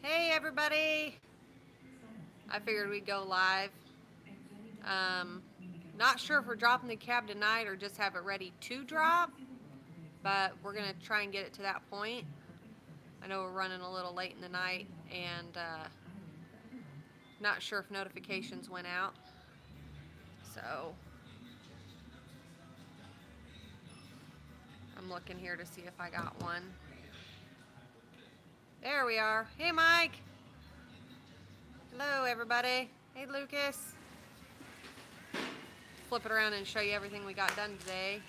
Hey everybody! I figured we'd go live. Um, Not sure if we're dropping the cab tonight or just have it ready to drop, but we're gonna try and get it to that point. I know we're running a little late in the night and not sure if notifications went out. So I'm looking here to see if I got one. There we are. Hey Mike! Hello everybody. Hey Lucas. Flip it around and show you everything we got done today.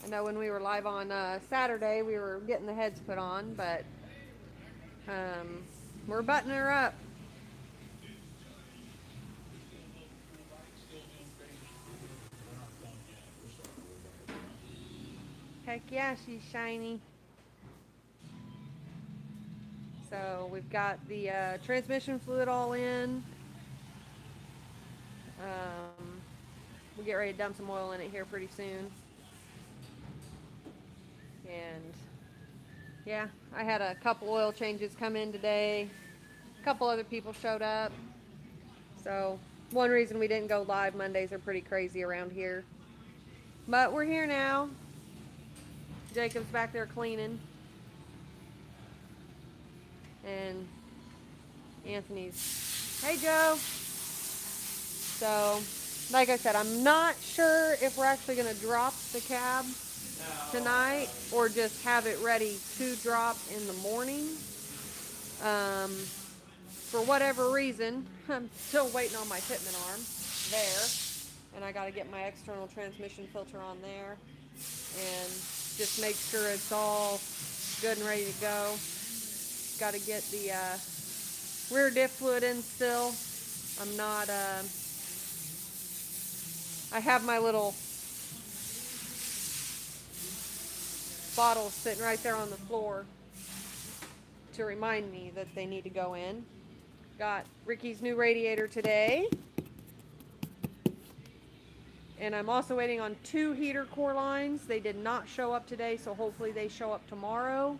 I know when we were live on Saturday, we were getting the heads put on, but we're buttoning her up. Heck yeah, she's shiny. So we've got the transmission fluid all in. We'll get ready to dump some oil in it here pretty soon. And yeah, I had a couple oil changes come in today. A couple other people showed up. So one reason we didn't go live, Mondays are pretty crazy around here. But we're here now. Jacob's back there cleaning. And Anthony's, hey Joe. So, like I said, I'm not sure if we're actually going to drop the cab tonight or just have it ready to drop in the morning. For whatever reason, I'm still waiting on my pitman arm there. And I got to get my external transmission filter on there. And just make sure it's all good and ready to go. Got to get the rear diff fluid in still. I'm not, I have my little bottles sitting right there on the floor to remind me that they need to go in. Got Ricky's new radiator today. And I'm also waiting on 2 heater core lines. They did not show up today, so hopefully they show up tomorrow.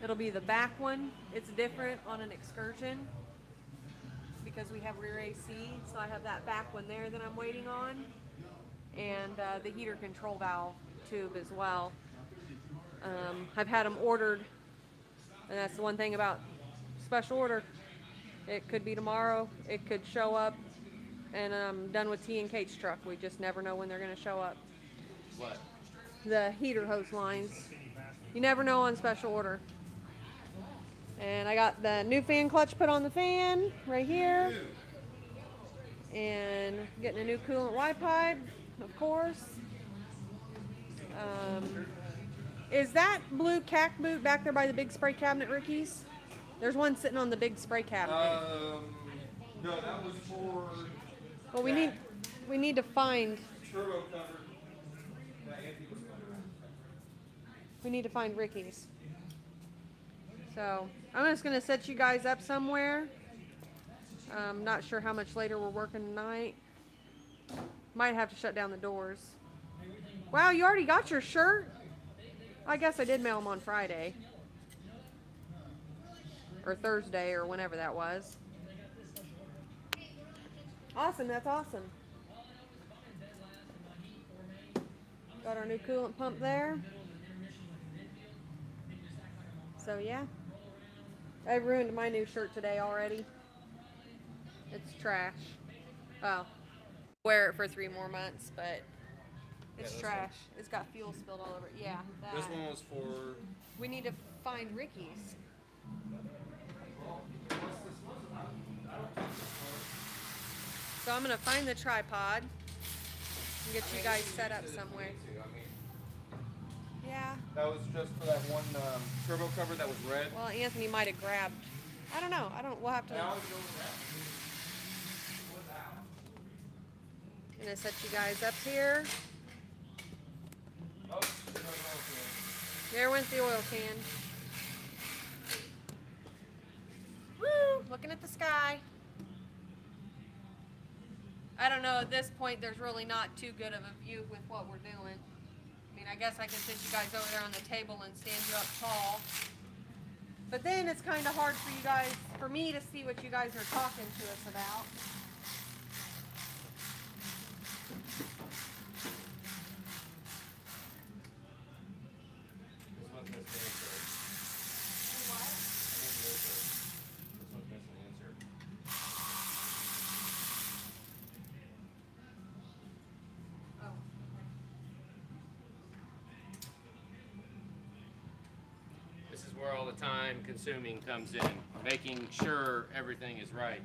It'll be the back one. It's different on an Excursion because we have rear AC, so I have that back one there that I'm waiting on. And the heater control valve tube as well. I've had them ordered, and that's the one thing about special order. It could be tomorrow, it could show up, and I'm done with T and Kate's truck. We just never know when they're going to show up. What? The heater hose lines. You never know on special order. And I got the new fan clutch put on the fan right here. And getting a new coolant Y pipe, of course. Is that blue cack boot back there by the big spray cabinet, Ricky's? There's one sitting on the big spray cabinet. No, that was for. Well, we need to find. Turbo cover. That Anthony was playing. We need to find Ricky's. So I'm just gonna set you guys up somewhere. I'm not sure how much later we're working tonight. Might have to shut down the doors. Wow, you already got your shirt? I guess I did mail them on Friday. Or Thursday, or whenever that was. Awesome, that's awesome. Got our new coolant pump there. So yeah. I ruined my new shirt today already. It's trash. Well, wear it for 3 more months, but it's trash. It's got fuel spilled all over it. Yeah, that. This one was for. We need to find Ricky's. So I'm gonna find the tripod and get you guys set up somewhere. Yeah. That was just for that one turbo cover that was red. Well, Anthony might have grabbed. I don't know. We'll have to. Gonna set you guys up here. Oh, There went the oil can. Woo! Looking at the sky. I don't know, at this point, there's really not too good of a view with what we're doing. I mean, I guess I can sit you guys over there on the table and stand you up tall. But then it's kind of hard for you guys, for me to see what you guys are talking to us about. This one's missing the insert. What? I need the insert. This one's missing the insert. Oh. This is where all the time consuming comes in, making sure everything is right.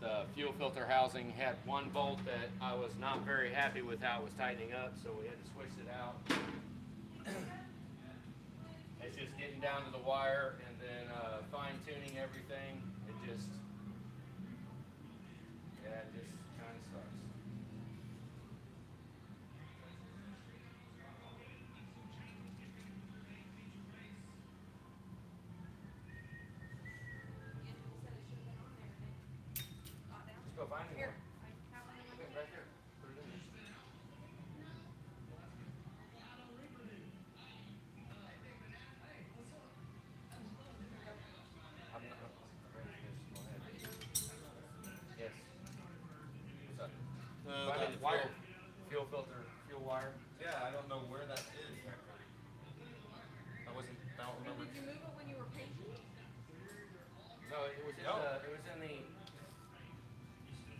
The fuel filter housing had one bolt that I was not very happy with how it was tightening up, so we had to switch it out. It's just getting down to the wire and then fine tuning everything. It just kind of sucks. Let's go find Here. one. Right here. Put it in there. I'm not ready to finish. Go ahead. Yes. What's up? Find me the Wire. fuel filter, fuel wire. Yeah, I don't know where that is. I don't remember. Did you move it when you were painting? No, it was in No. the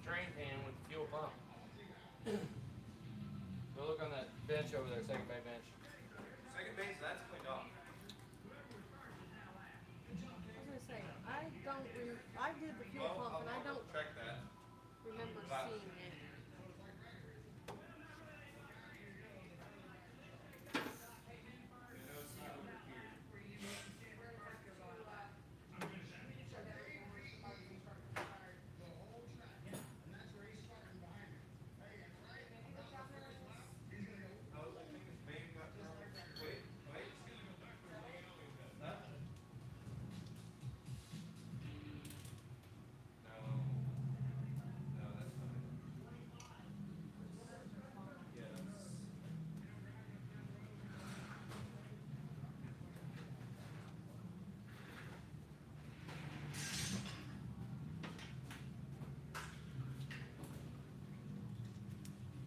drain pan with the fuel pump. Go look on that bench over there, second bay bench. Second base, that's cleaned off. I was gonna say, I did the fuel pump and I don't check that. remember seeing it. No, that's fine. Yeah,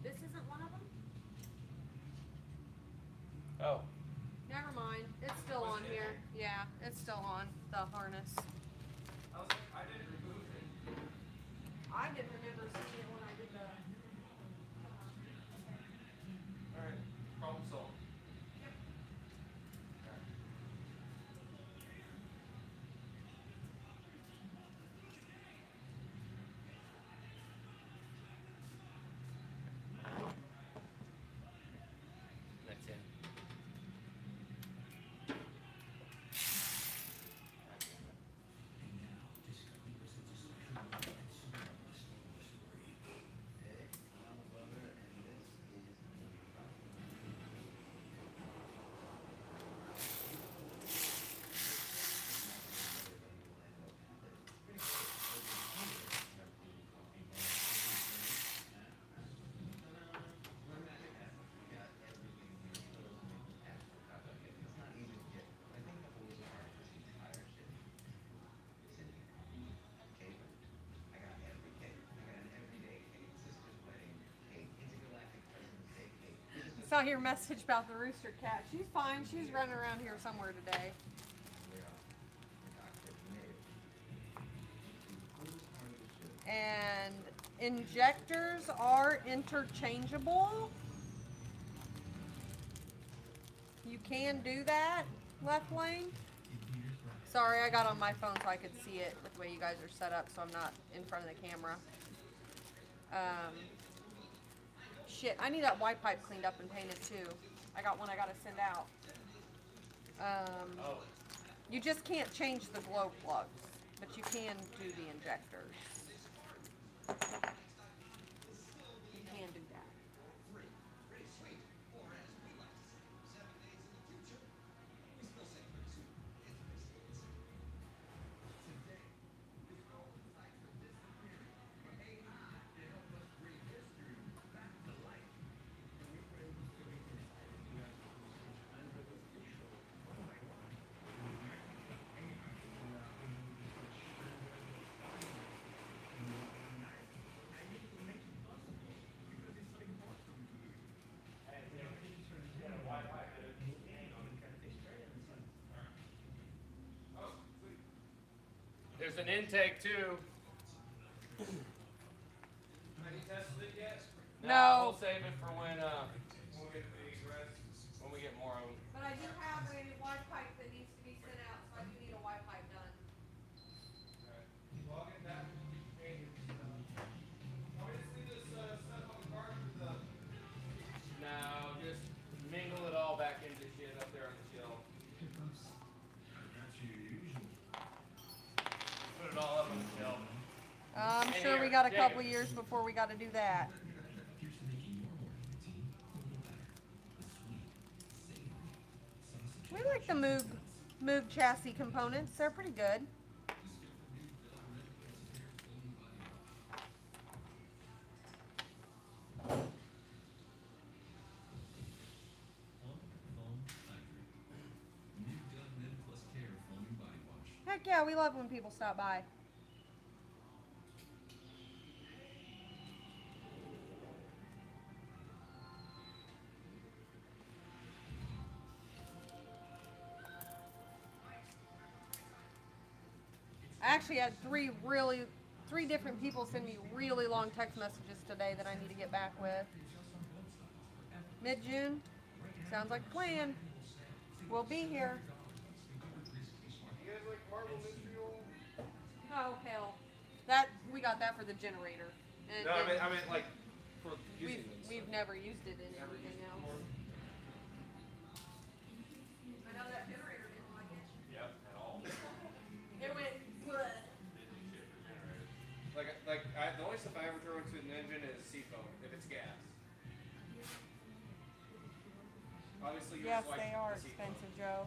This isn't one of them? Oh, Never mind, it's still Was on it in here. Yeah, it's still on, the harness. I didn't remove it. I didn't remember seeing it when I did the. Alright, problem solved. that's in. Saw your message about the rooster cat. She's fine. She's running around here somewhere today. And injectors are interchangeable. You can do that, left lane. Sorry, I got on my phone so I could see it with the way you guys are set up, so I'm not in front of the camera. Shit, I need that Y pipe cleaned up and painted too. I got one I gotta send out. Oh, You just can't change the glow plugs, but you can do the injectors. You can do that. There's an intake too. Have you tested it yet? No. We'll save it for when we get more of them. But I do have a Y pipe that needs to be sent out, so I do need a Y pipe done. Well, I'll get that. Hey, want me to just leave this stuff on the cart for the... No, just mingle it all back into shit up there on the shelf. Put it all up on the shelf. I'm Hey, sure we here, got a take couple it. years before we got to do that. We like the Moog chassis components. They're pretty good. Heck yeah, we love when people stop by. I actually had three different people send me really long text messages today that I need to get back with. Mid-June, sounds like a plan. We'll be here. You guys like Marvel Mystery Oil? Oh hell, we got that for the generator. And, No, I meant like for using these. we've never used it in Never anything used it else. before? I know that generator didn't like it. Yep, at all. It went. Bleh. The only stuff I ever throw into an engine is seafoam, if it's gas. Obviously, yours Yes, like they are the seafoam. expensive, Joe.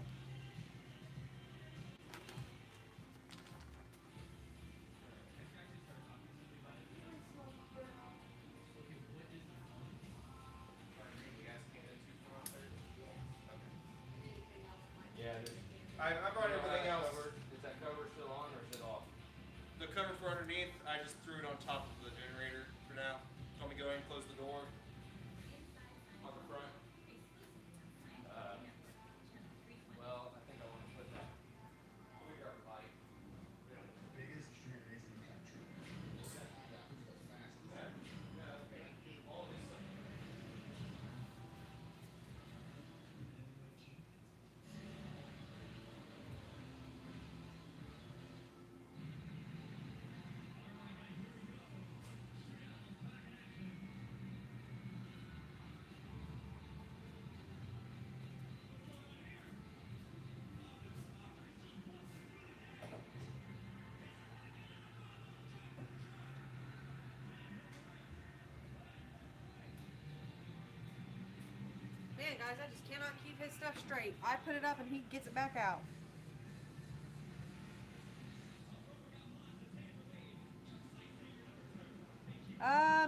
Yeah. I brought everything else. Is that cover still on or is it off? The cover for underneath, I just threw it on top of the generator for now. Want me to go ahead and close the door on the front? Well, I think I want to put that bigger pipe. Man, guys, I just cannot keep his stuff straight. I put it up and he gets it back out.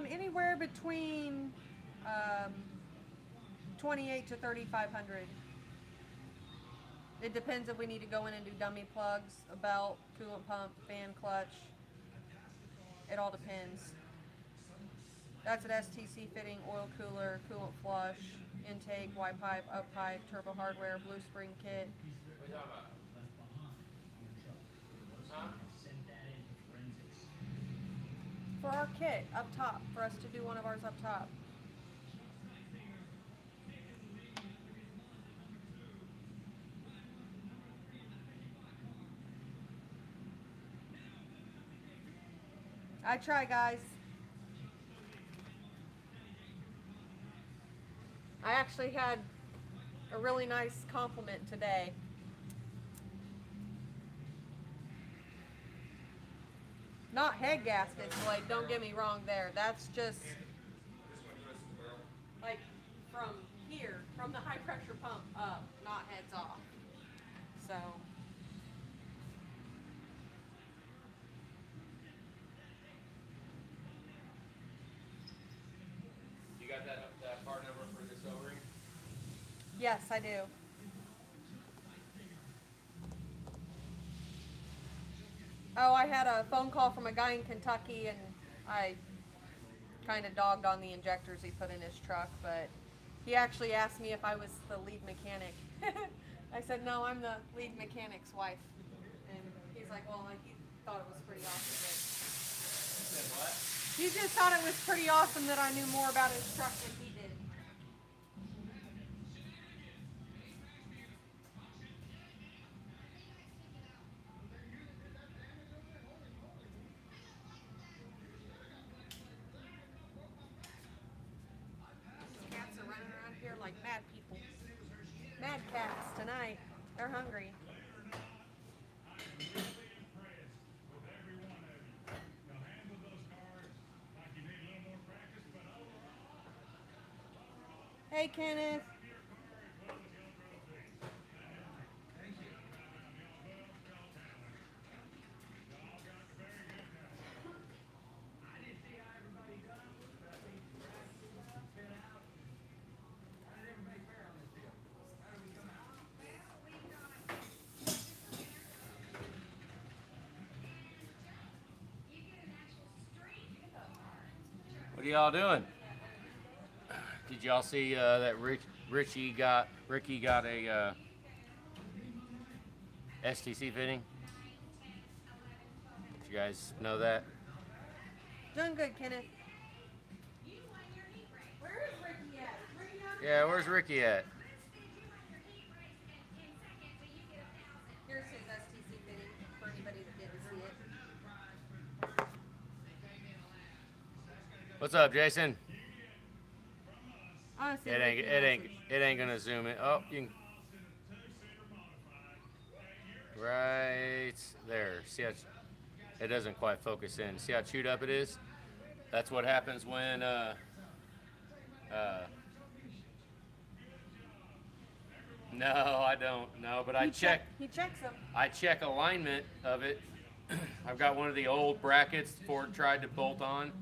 Anywhere between 28 to 3,500. It depends if we need to go in and do dummy plugs, a belt, coolant pump, fan clutch. It all depends. That's an STC fitting, oil cooler, coolant flush, intake, Y pipe, up pipe, turbo hardware, blue spring kit. What are you talking about? Huh? For our kit up top, for us to do one of ours up top. I try, guys. I actually had a really nice compliment today. Not head gaskets, like, don't get me wrong there. That's just, like, from here, from the high pressure pump up, not heads off. So. You got that part number for this O-ring? Yes, I do. Oh, I had a phone call from a guy in Kentucky, and I kind of dogged on the injectors he put in his truck, but he actually asked me if I was the lead mechanic. I said, no, I'm the lead mechanic's wife. And he's like, well, he thought it was pretty awesome. Said what? He just thought it was pretty awesome that I knew more about his truck than he did. These cats are running around here like mad people. Mad cats tonight. They're hungry. Hey, Kenneth. What are y'all doing? Did y'all see that Ricky got a STC fitting? Did you guys know that? Doing good, Kenneth. Where is Ricky at? Ricky out Yeah, where's Ricky at? Here's his STC fitting for anybody that didn't see it. What's up, Jason? Honestly, It ain't gonna zoom in. Oh, you can. Right there. See how it doesn't quite focus in. See how chewed up it is? That's what happens when no, I don't. No, but I check. He checks them. I check alignment of it. I've got one of the old brackets Ford tried to bolt on,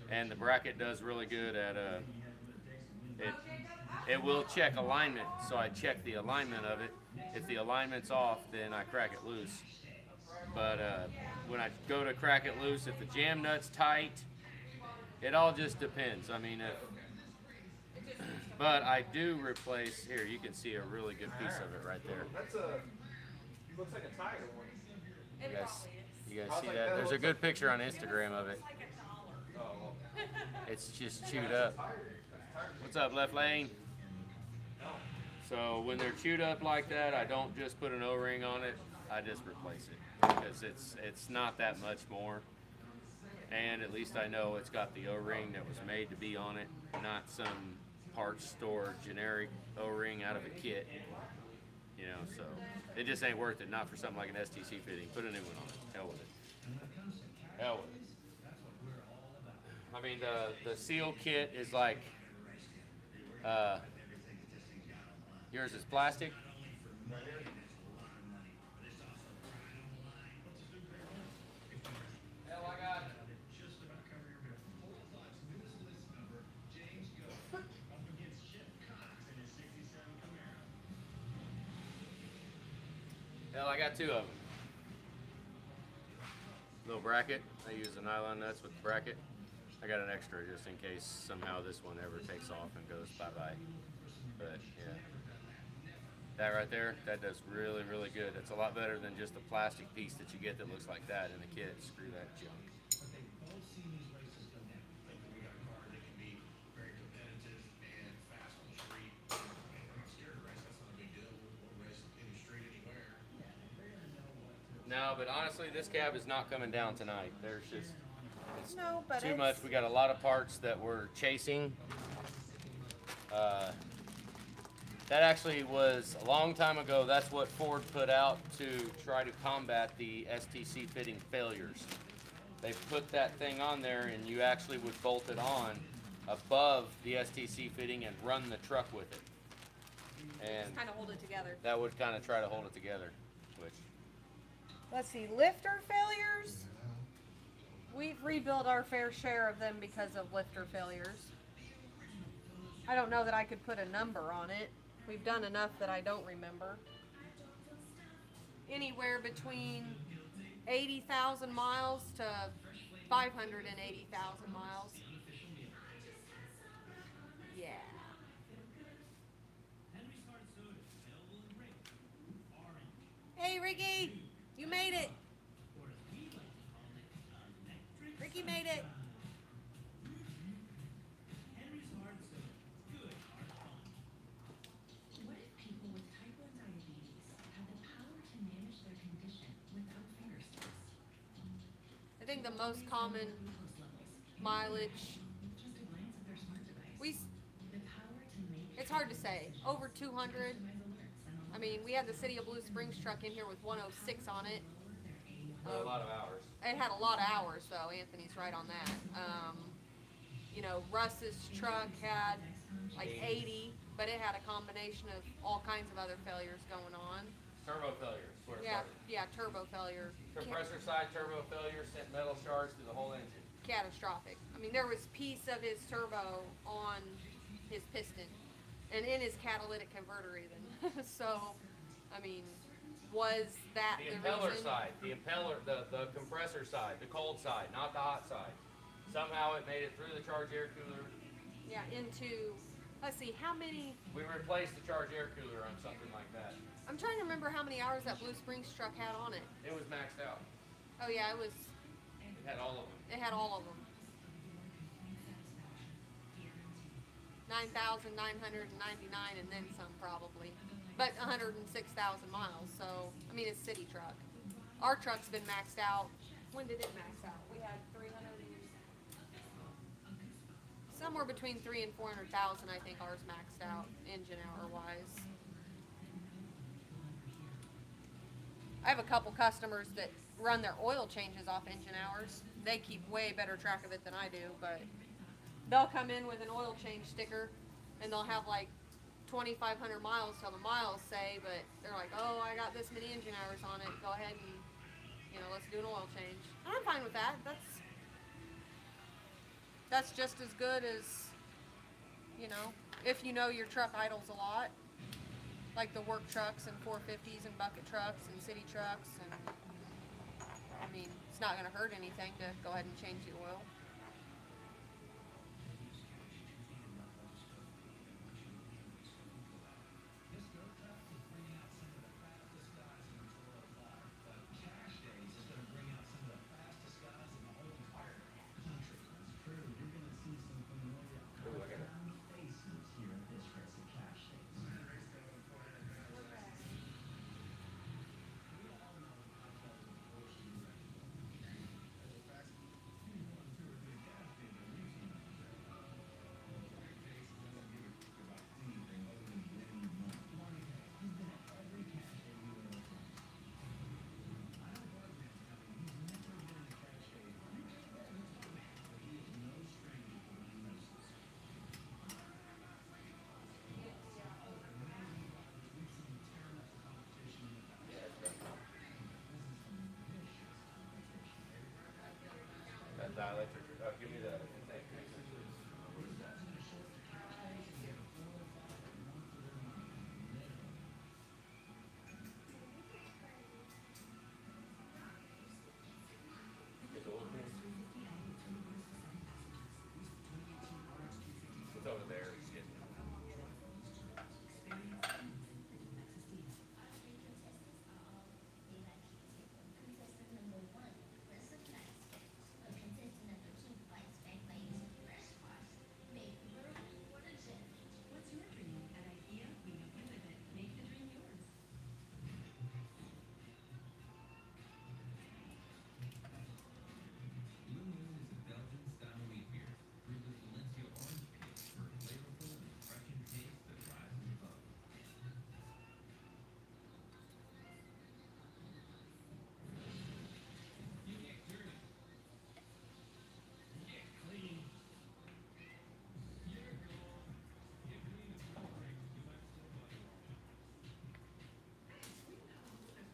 and the bracket does really good at it will check alignment, so I check the alignment of it. If the alignment's off, then I crack it loose. But when I go to crack it loose, if the jam nut's tight, it all just depends. I mean, but I do replace, here you can see a really good piece of it right there. That's looks like a tire one. You guys see that? There's a good picture on Instagram of it. Oh, well. It's just chewed up. What's up, left lane? So when they're chewed up like that, I don't just put an O-ring on it, I just replace it. Because it's not that much more. And at least I know it's got the O-ring that was made to be on it, not some parts store generic O-ring out of a kit. You know, so it just ain't worth it, not for something like an STC fitting. Put a new one on it. Hell with it. Hell with it. I mean, the seal kit is like, yours is plastic. Hell, I got Hell, I got two of them. Little bracket. I use the nylon nuts with the bracket. I got an extra just in case somehow this one ever takes off and goes bye-bye. But yeah, that right there, that does really, really good. It's a lot better than just a plastic piece that you get that looks like that in the kit. Screw that junk. No, but honestly, this cab is not coming down tonight. There's just, it's No, but too much. We got a lot of parts that we're chasing. That actually was a long time ago. That's what Ford put out to try to combat the STC fitting failures. They put that thing on there and you actually would bolt it on above the STC fitting and run the truck with it. And kind of hold it together. that would kind of try to hold it together, which, Let's see, lifter failures. We've rebuilt our fair share of them because of lifter failures. I don't know that I could put a number on it. We've done enough that I don't remember. Anywhere between 80,000 miles to 580,000 miles. Yeah. Hey, Ricky, you made it. think the most common mileage, it's hard to say, over 200. I mean, we had the City of Blue Springs truck in here with 106 on it. A lot of hours. It had a lot of hours, though. Anthony's right on that. You know, Russ's truck had like 80, but it had a combination of all kinds of other failures going on. Turbo failure, is where it Yeah, started. yeah, turbo failure. Compressor side turbo failure sent metal shards through the whole engine. Catastrophic. I mean, there was piece of his turbo on his piston and in his catalytic converter even. So, I mean, was that The the impeller reason? side, the impeller, the compressor side, the cold side, not the hot side. Somehow it made it through the charge air cooler. Yeah, into, let's see, how many, We replaced the charge air cooler on something like that. I'm trying to remember how many hours that Blue Springs truck had on it. It was maxed out. Oh yeah, It had all of them. it had all of them. 9,999 and then some probably. But 106,000 miles, so, I mean, it's city truck. Our truck's been maxed out. When did it max out? We had 300 somewhere between 300,000 and 400,000, I think ours maxed out, engine hour wise. I have a couple customers that run their oil changes off engine hours. They keep way better track of it than I do, but they'll come in with an oil change sticker and they'll have like 2,500 miles till the miles say, but they're like, oh, I got this many engine hours on it. Go ahead and, you know, let's do an oil change. And I'm fine with that. That's just as good as, you know, if you know your truck idles a lot, like the work trucks and 450s and bucket trucks and city trucks, and I mean, it's not going to hurt anything to go ahead and change the oil. That dielectric, give me the intake. It's over there. It's getting-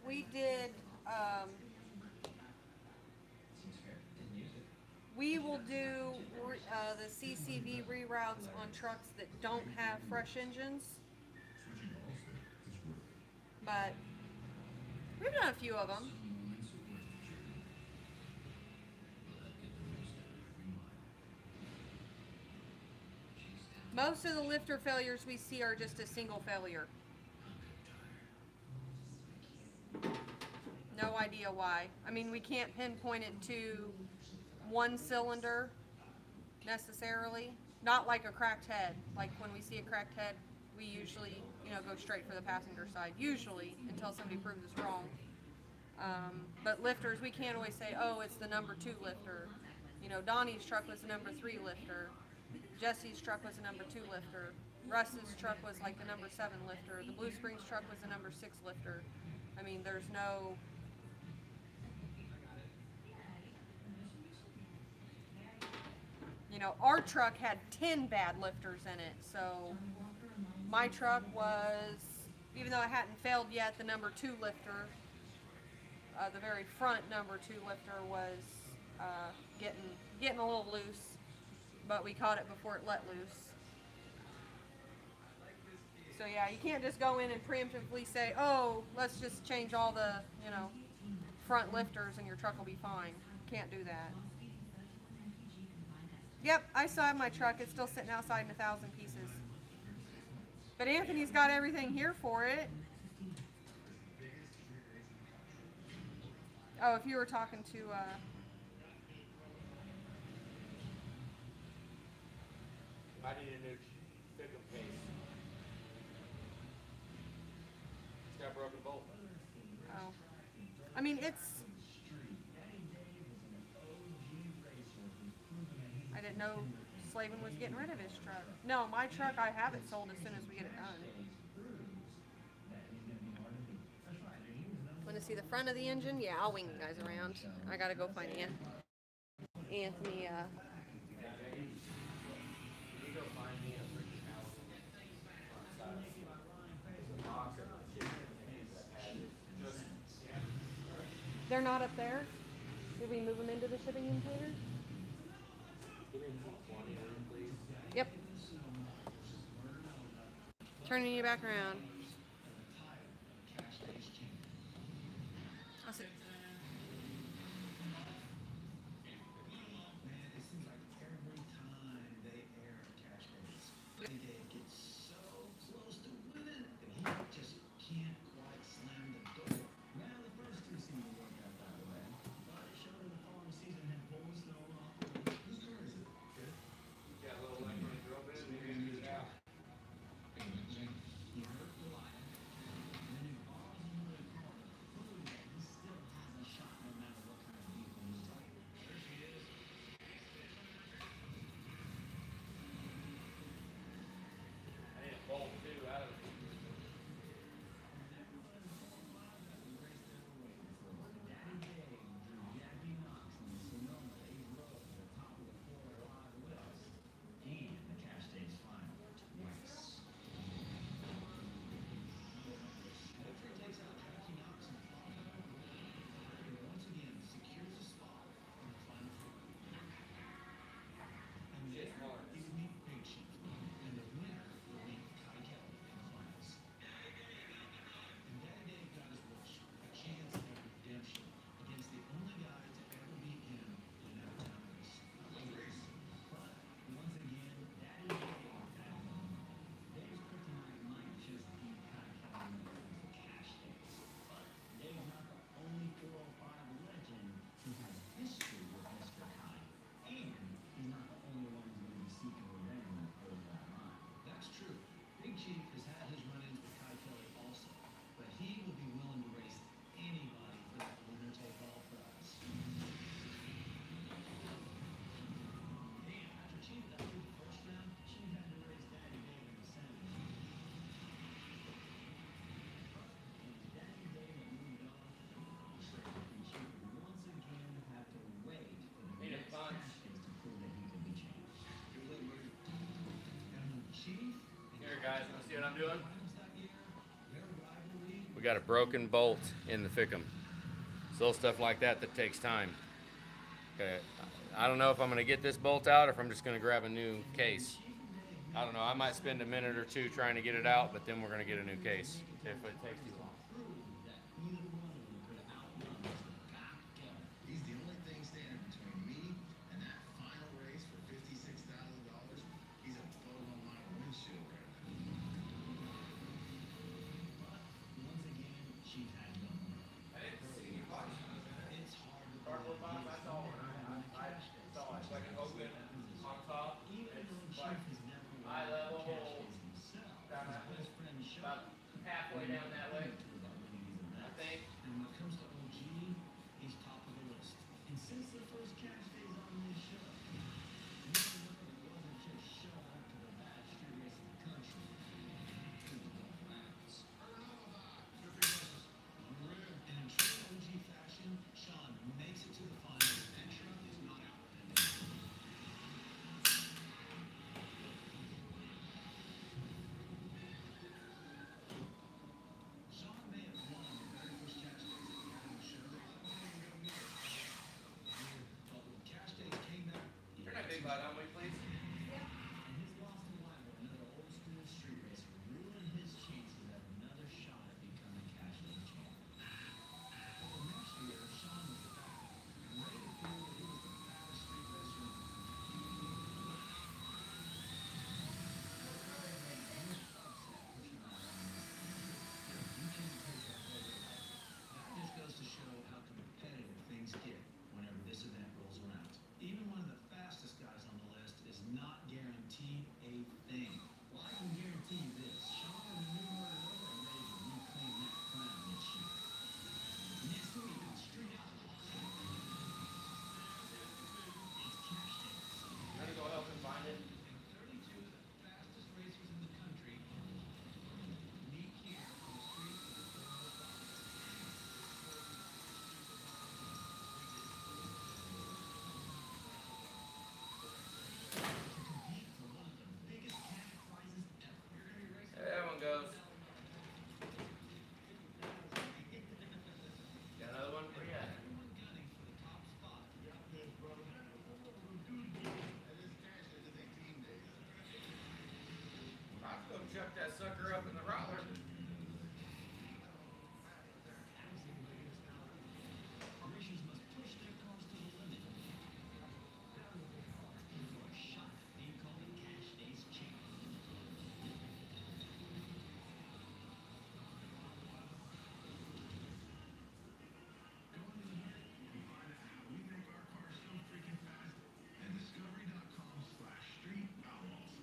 We did, we will do the CCV reroutes on trucks that don't have fresh engines. But we've done a few of them. Most of the lifter failures we see are just a single failure. No idea why. I mean, we can't pinpoint it to one cylinder necessarily. Not like a cracked head. Like when we see a cracked head, we usually, you know, go straight for the passenger side. Usually, until somebody proves us wrong. But lifters, we can't always say, oh, it's the number 2 lifter. You know, Donnie's truck was the number 3 lifter. Jesse's truck was the number 2 lifter. Russ's truck was like the number 7 lifter. The Blue Springs truck was the number 6 lifter. I mean, there's no... You know, our truck had 10 bad lifters in it, so my truck was, even though I hadn't failed yet, the number 2 lifter, the very front number 2 lifter was getting a little loose, but we caught it before it let loose. So yeah, you can't just go in and preemptively say, oh, let's just change all the, you know, front lifters and your truck will be fine. Can't do that. Yep, I still have my truck. It's still sitting outside in 1,000 pieces. But Anthony's got everything here for it. Oh, if you were talking to, I need a new pickup case. It's got a broken bolt. oh, I mean, it's, I didn't know Slavin was getting rid of his truck. No, my truck, I have it sold as soon as we get it done. Want to see the front of the engine? Yeah, I'll wing you guys around. I gotta go find Anthony, They're not up there? Did we move them into the shipping container? Yep. Turning you back around. I'll sit. Guys, want to see what I'm doing? We got a broken bolt in the Fickum. It's little stuff like that that takes time. Okay, I don't know if I'm going to get this bolt out or if I'm just going to grab a new case. I don't know. I might spend a minute or two trying to get it out, but then we're going to get a new case if it takes too long. He's the only thing standing between me and that final race for $56,000. He's a photo on my windshield right now. But once again, Chief had no money. I didn't see any body. It's hard to Cardboard box, I saw it. I saw it. It's like an open on top. It's like eye level. About halfway down that way. slide on me, please? And his loss to rival, another old school street racer, ruined his chances at another shot at becoming cash game champ. But the next year, Sean was back, and ready to prove that he was the fattest street racer in the country. That just goes to show how competitive things get whenever this event rolls around. Even one of the fastest guys on the list is not guaranteed a thing. Well, I can guarantee you this. Sean will be moving over and ready to reclaim that crown this year. Next week on Street Outlaws, it's Cash Days. I'm gonna go help him find it. And 32 of the fastest racers in the country meet here on the streets of the Fort Worth. To compete for one of the biggest cash prizes ever. You're gonna be racing. There that one goes. Got another one for you. Everyone gunning for the top spot. I'll go chuck that sucker up in the roller. Racers must push their cars to the limit. For a shot at being called the Cash Days champ. Go into the net and find out how we make our cars so freaking fast at discovery.com/streetoutlaws.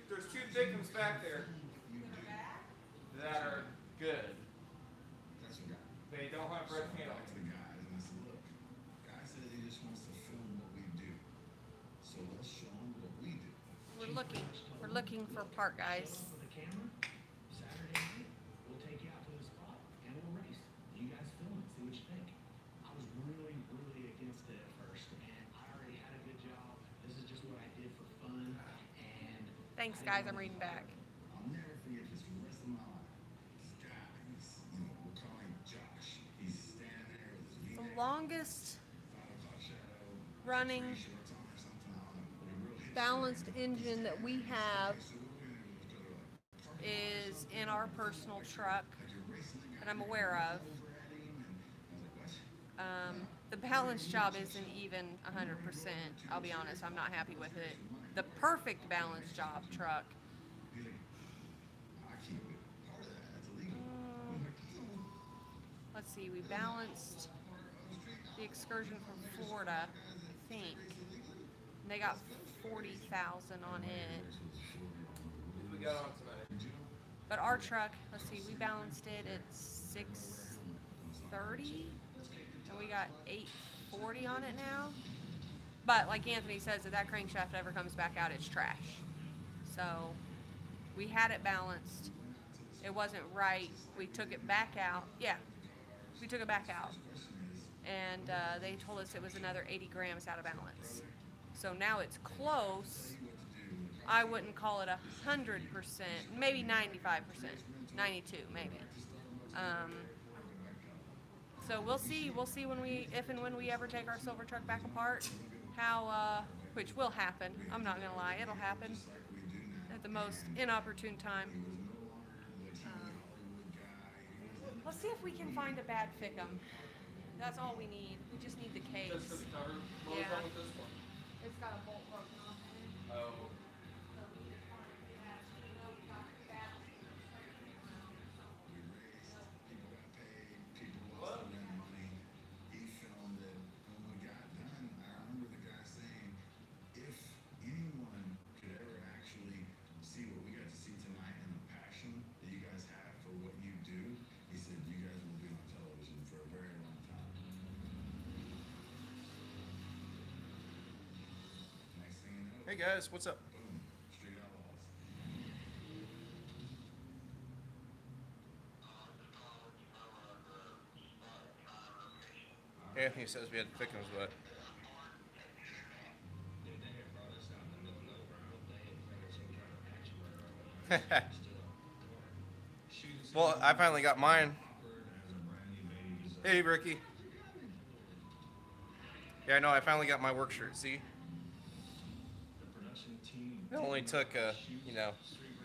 there's two victims back there that are good. That's what They don't have red paint on. back to the guys, and I said, look, guy says he just wants to film what we do. So let's show him what we do. We're looking for part, guys. With a camera, Saturday night, we'll take you out to the spot and we'll race. You guys film it, see what you think. I was really, really against it at first, and I already had a good job. This is just what I did for fun, and Thanks, guys. I'm reading back. I'll never forget this for the rest of my life. This guy, we'll call him Josh. He's standing there with his The V-neck, longest 5 o'clock shadow, running shorts on or something on him, but he really hit balanced engine that we have So what we're gonna do is go to a park is in our personal truck like you're racing the guy that I'm aware of. over at him, and I was like, what? The balance job isn't even 100%. I'll be honest, I'm not happy with it. The perfect balance job truck. He's like, I can't be part of that. That's illegal. I'm like, Let's see, we balanced the excursion from Florida, I think. And they got 40,000 on it. What we got on tonight? But our truck, let's see, we balanced it at 630, and we got 840 on it now. But like Anthony says, if that crankshaft ever comes back out, it's trash. So we had it balanced. It wasn't right. We took it back out. Yeah, we took it back out. And they told us it was another 80 grams out of balance. So now it's close. I wouldn't call it 100%, maybe 95%, 92 maybe. So we'll see when if and when we ever take our silver truck back apart, how, which will happen. I'm not gonna lie, it'll happen at the most inopportune time. Let's see if we can find a bad fickum. That's all we need. We just need the case. Just for the cover. What was Yeah. wrong with this one? It's got a bolt broken off in it. Oh. People got paid, people lost their money. He filmed it. When we got done, I remember the guy saying, if anyone could ever actually see what we got to see tonight and the passion that you guys have for what you do, he said, you guys will be on television for a very long time. Next thing you know, Hey guys, what's up? boom, Street Outlaws. Anthony says we had victims, but well, I finally got mine. Hey, Ricky. Yeah, I know. I finally got my work shirt. See, The production team it only took street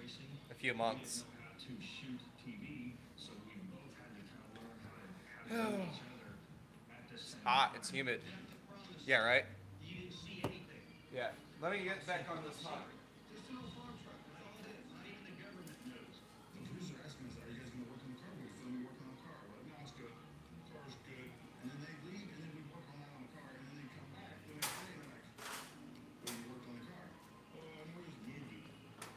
racing. a few months. Know how to shoot TV, so we both had to kind of learn how to help each other at the same Hot. It's humid. Yeah, right. You didn't see anything. Yeah. Let me get back on this hot. Just an old farm truck. That's all it is. Not even the government knows. The producer asked me, "Are you guys gonna work on the car? Will you film me working on the car?" Well, no, it's good. The car's good. And then they leave, and then we work on that on the car, and then they come back the next day, and they're like, "Well, you worked on the car." Oh, I know you just moved it.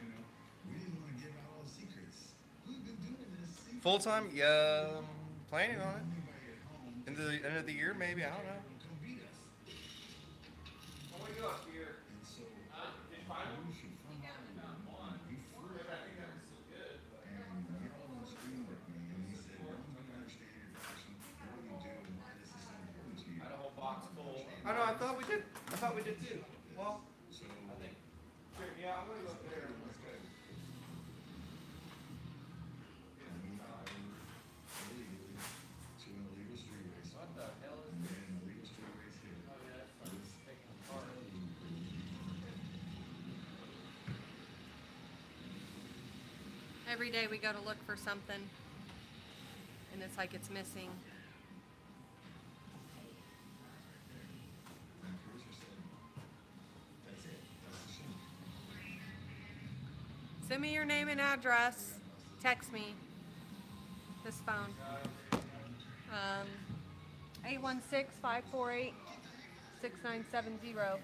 You know, we didn't want to give out all the secrets. We've been doing this secret. Full time? Yeah. Planning on it. Anybody at home Into the end of the year, maybe. I don't know. come beat us. Oh my gosh, here. And so Did you find we should find out one. We flew it I think that was so good. and yelled on the screen with me, and he said, "No one's gonna understand your passion, what you do, and why this is so important to you." I had a whole box full. I know. I thought we did. I thought we did too. Well, So I think. Sure, yeah, I'm gonna go there. let's go. And we hired illegally to an illegal street race. What the hell is And then an illegal street race here. Oh, yeah, that's fun. This- Taking apart. Every day we go to look for something, and it's like it's missing. And the producer said, "That's it. That's the show." Send me your name and address. Text me. This phone. 816-548-6970.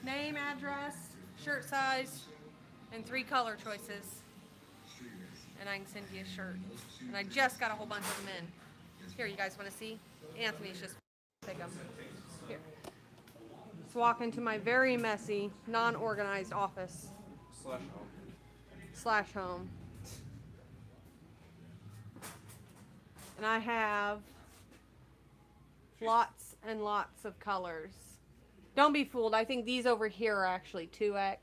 Name, address, shirt size, and 3 color choices. And I can send you a shirt. And I just got a whole bunch of them in. Here, you guys want to see? Anthony's just pick them. Here. Let's walk into my very messy, non-organized office. Slash home. And I have lots and lots of colors. Don't be fooled. I think these over here are actually 2X.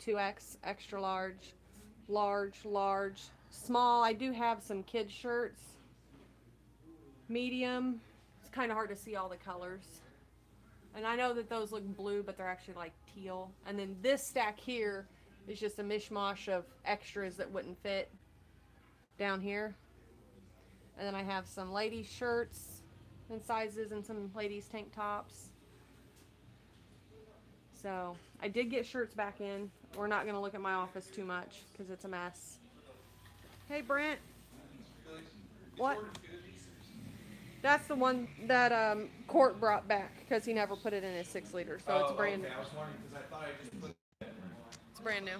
2X, extra large, large, small. I do have some kids shirts. Medium. It's kind of hard to see all the colors. And I know that those look blue, but they're actually like teal. And then this stack here is just a mishmash of extras that wouldn't fit down here. And then I have some ladies shirts and sizes and some ladies tank tops. So I did get shirts back in. We're not going to look at my office too much because it's a mess. Hey Brent. What? That's the one that Court brought back because he never put it in his 6 liter. So it's brand new. I was wondering because I thought I just put It's brand new.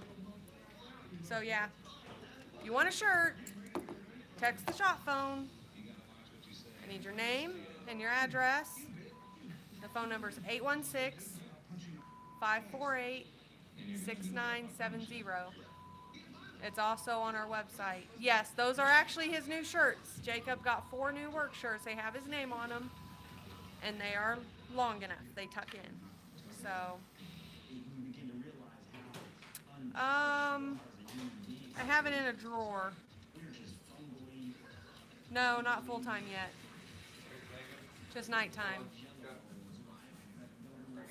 So yeah, if you want a shirt, text the shop phone. I need your name and your address. The phone number is 816-548-6970. It's also on our website. Yes, those are actually his new shirts. Jacob got 4 new work shirts. They have his name on them, and they are long enough. They tuck in. So, I have it in a drawer. No, not full time yet. Just nighttime.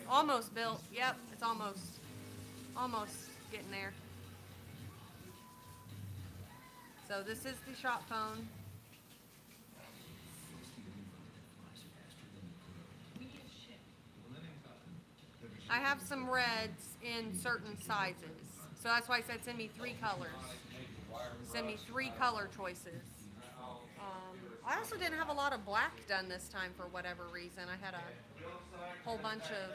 Almost built. Yep, it's almost getting there. So this is the shop phone. I have some reds in certain sizes. So that's why I said send me 3 colors. Send me 3 color choices. I also didn't have a lot of black done this time for whatever reason. I had a whole bunch of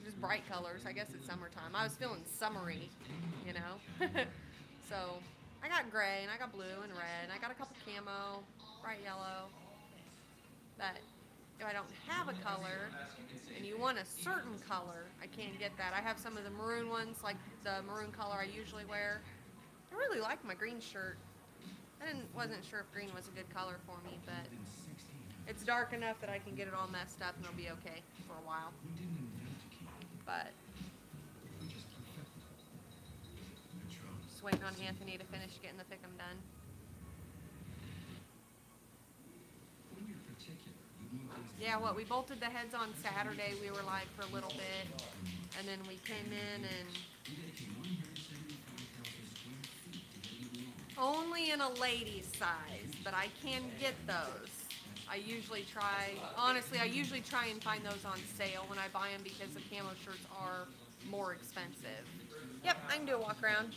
just bright colors. I guess it's summertime. I was feeling summery, you know. So I got gray and I got blue and red and I got a couple camo, bright yellow. But if I don't have a color and you want a certain color, I can't get that. I have some of the maroon ones, like the maroon color I usually wear. I really like my green shirt. Wasn't sure if green was a good color for me, but it's dark enough that I can get it all messed up and it'll be okay for a while. But just waiting on Anthony to finish getting the pick'em done. Yeah, we bolted the heads on Saturday. We were live for a little bit, and then we came in and only in a ladies size, but I can get those. I usually try and find those on sale when I buy them because the camo shirts are more expensive. Yep, I can do a walk around.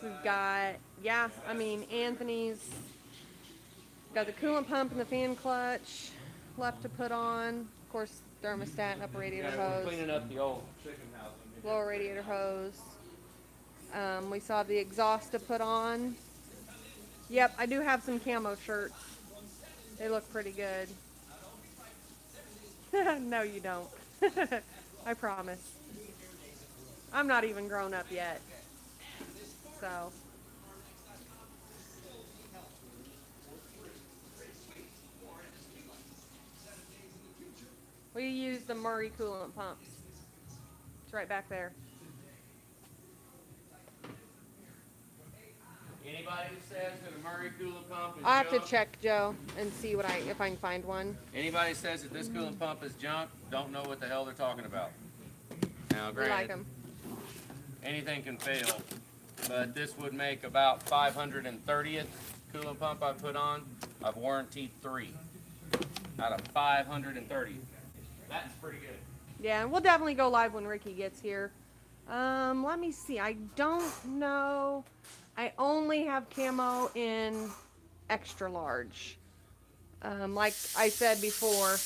We've got, Anthony's got the coolant pump and the fan clutch left to put on. Of course, thermostat, upper radiator hose. Cleaning up the old chicken house. Lower radiator hose. We saw the exhaust to put on. Yep, I do have some camo shirts. They look pretty good. No, you don't. I promise. I'm not even grown up yet. So. We use the Murray coolant pumps. It's right back there. Anybody who says that a Murray coolant pump is I have to junk, check, Joe, and see if I can find one. anybody says that this coolant pump is junk, don't know what the hell they're talking about. Now, We like granted, them. anything can fail, but this would make about 530th coolant pump I put on. I've warranted 3 out of 530. That's pretty good. Yeah, and we'll definitely go live when Ricky gets here. Let me see. I don't know. I only have camo in extra large. Like I said before,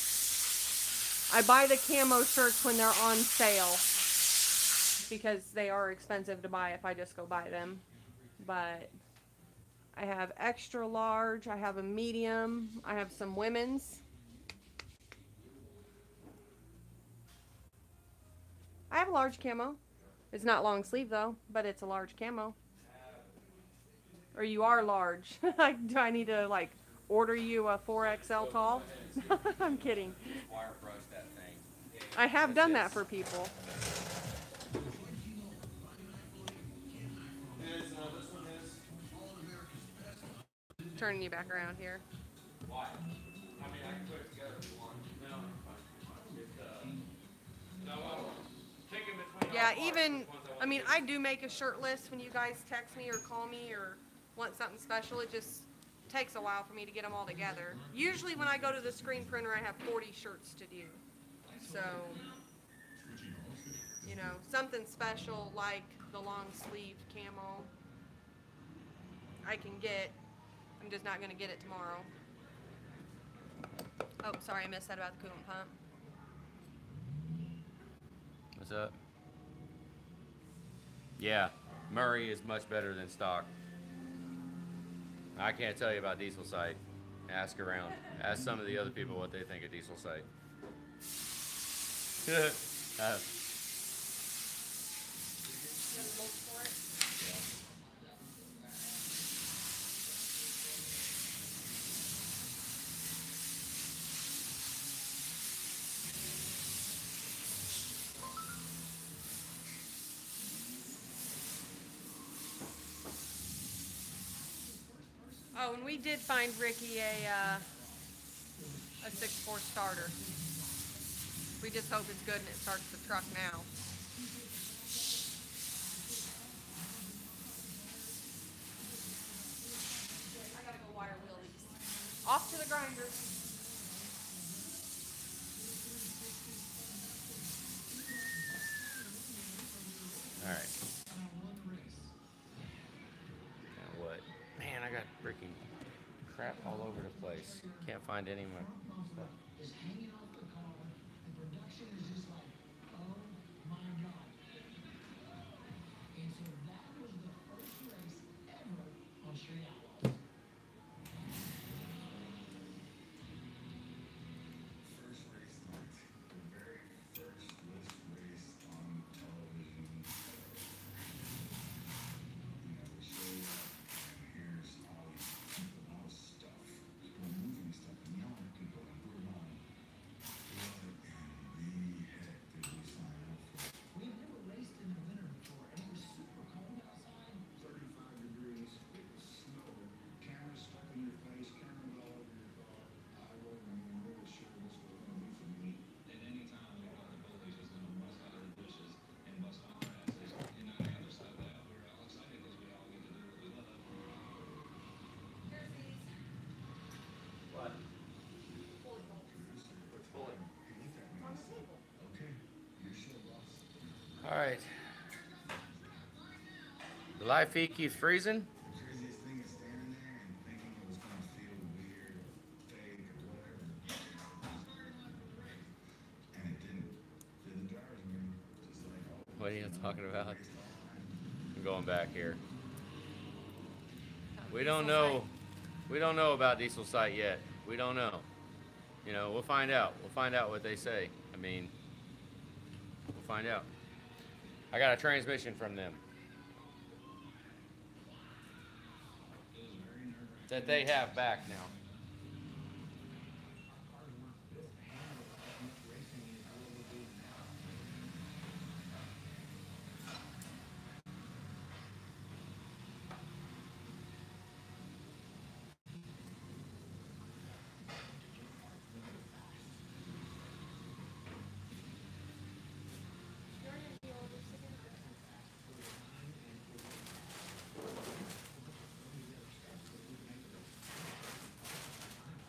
I buy the camo shirts when they're on sale because they are expensive to buy if I just go buy them. But I have extra large, I have a medium, I have some women's. I have a large camo. It's not long sleeve though, but it's a large camo. Or you are large. Do I need to like order you a 4XL tall? I'm kidding. Wire brush that thing. I have done that for people. This one is. Turning you back around here. Why? I mean, I can put it together if you want. No, pick in between. Yeah, even, I mean, I do make a shirt list when you guys text me or call me or want something special. It just takes a while for me to get them all together. Usually when I go to the screen printer, I have 40 shirts to do. So, you know, something special like the long sleeve camo, I can get. I'm just not going to get it tomorrow. Oh, sorry, I missed that about the coolant pump. What's up? Yeah, Murray is much better than stock. I can't tell you about Diesel Site. Ask around. Ask some of the other people what they think of Diesel Site. Oh, and we did find Ricky a 6.4 starter. We just hope it's good and it starts the truck now. I gotta go wire wheel these. Off to the grinder. All right. Now what? Man, I got freaking crap all over the place. Can't find any of my stuff. Is hanging off the car, and production is just like, oh my god. And so that was the first race ever on Street Outlaws. First race night, the very first race on television. You know, we show up and here's all this stuff, moving stuff, and yelling at people, and we're going, what in the heck did we sign up for? We've never raced in the winter before, and it was super cold outside. 35 degrees, it was snowing, cameras stuck in your face, cameras all over your car. I wasn't even really sure this was going to be for me. And anytime we got the bullies is gonna bust out of the bushes and bust on our asses. And on the other side of that, we're all excited because we all get to do what we love. What? Okay, your show, boss. All right. The live feed keeps freezing. The craziest thing is standing there and thinking it was going to feel weird or fake or whatever. And it didn't. Did the driver's mirror. Just like, oh. What are you talking about? I'm going back here. We don't know. We don't know about Diesel Site yet. We don't know. You know, we'll find out. We'll find out what they say. I mean, we'll find out. I got a transmission from them that they have back now.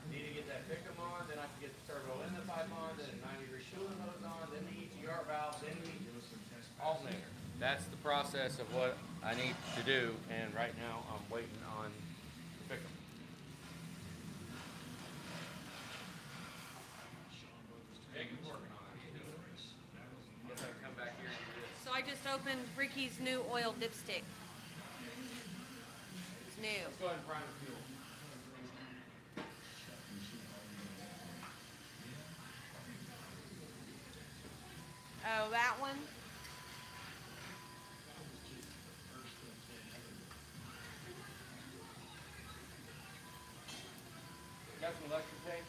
Need to get that pickup on, then I can get the turbo in the pipe on, then 90-degree cooling hose on, then the EGR valve, then the alternator. That's the process of what I need to do, and right now I'm waiting on the pickup. opened Ricky's new oil dipstick. It's new. Let's go ahead and prime the fuel. Oh, that one? Got some electric tape?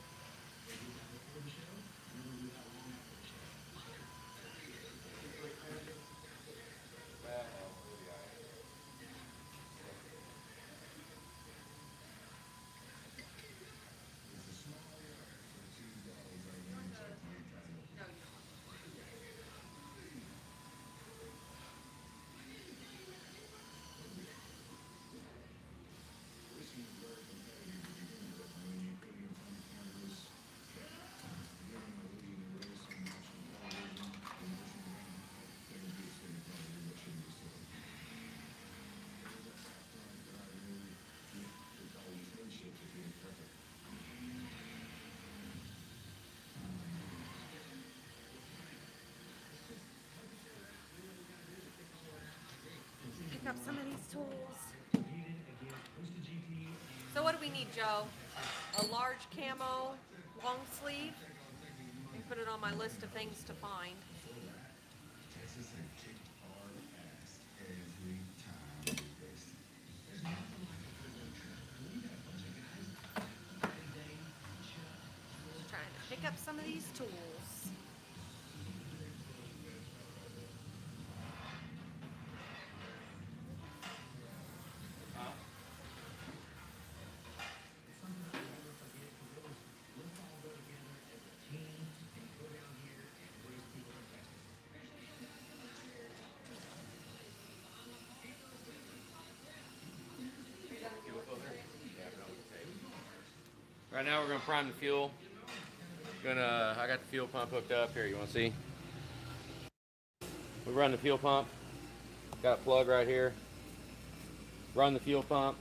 Pick up some of these tools. So what do we need, Joe? A large camo long sleeve? And put it on my list of things to find. Texas had kicked our ass every time we raced. There's nothing like a good road trip. We got a bunch of guys every day, Just trying to pick up some of these tools. Right now we're gonna prime the fuel. I got the fuel pump hooked up here. You want to see? We run the fuel pump. Got a plug right here. Run the fuel pump.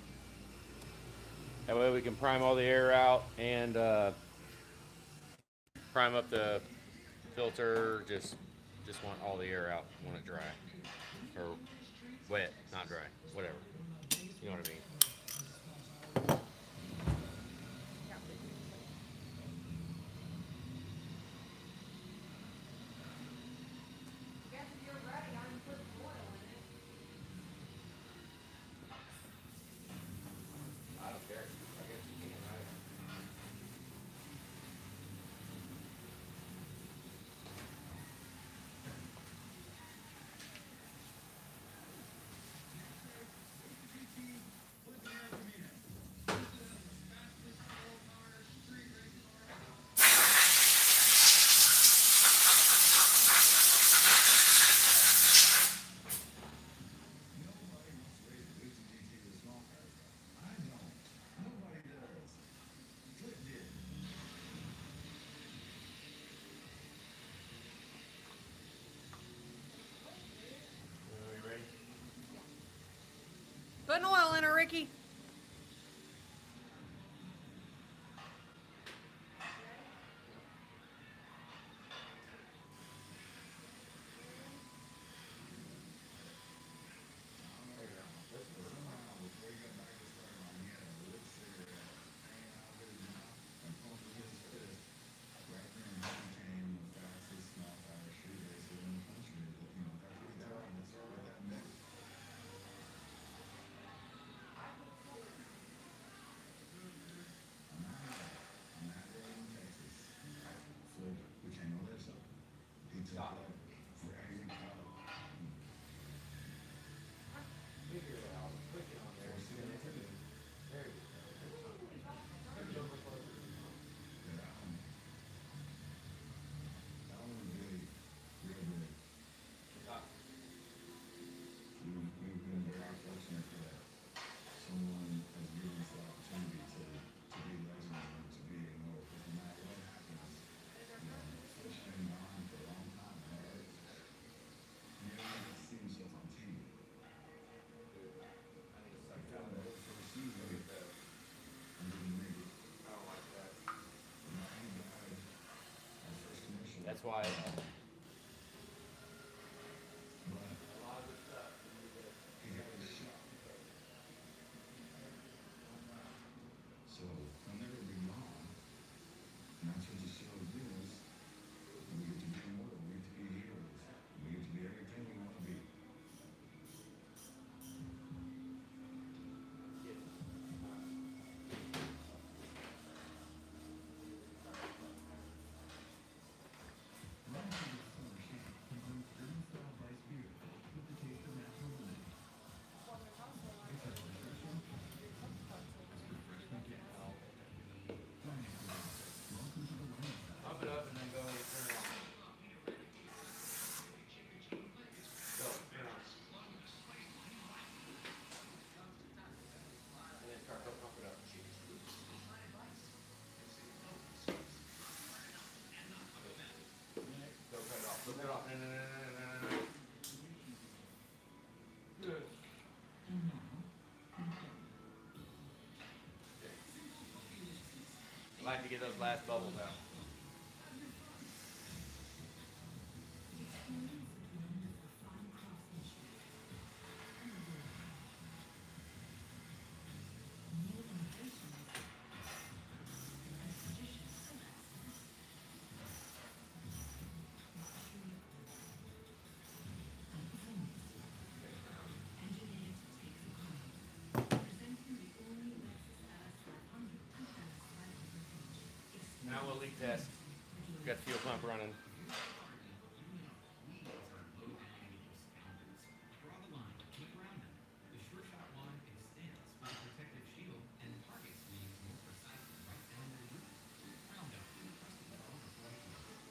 That way we can prime all the air out and prime up the filter. Just want all the air out. Want it dry or wet, not dry. Whatever. You know what I mean? I don't care. I guess you can, right? Putting oil in her, Ricky. That's why a lot Like to get those last bubbles out. Now we'll leak test. Got the fuel pump running. Draw the line, look around them. The Sure Shot wand extends with a protective shield and targets readings more precisely right down their roots. Roundup, trusted for over 40 years.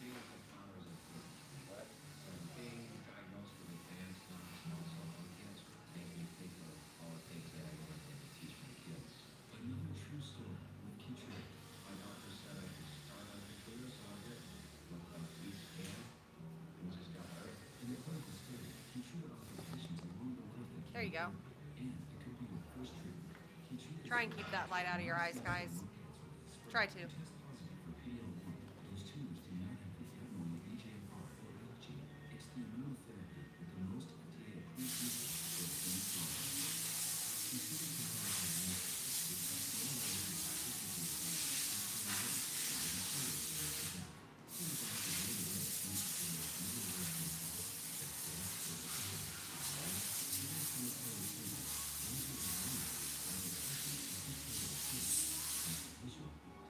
Being a father is important. What? So being diagnosed with advanced non-small cell lung cancer made me think of all the things that I wanted to teach my kids. Another true story with Keytruda. My doctor said I could start on Keytruda, so I did. Looked on a CT scan, and just got better. In the clinical study, Keytruda offers patients a longer life than There you go. and it could be your first treatment. Keytruda Try and keep that light out of your eyes, guys. Try to. test positive for PD-L1. Those tumors do not have the abnormal EGFR or ALK gene. It's the immunotherapy with the most FDA-approved treatment for advanced lung cancer. Keytruda can help with cancer. It's just no way to practice disease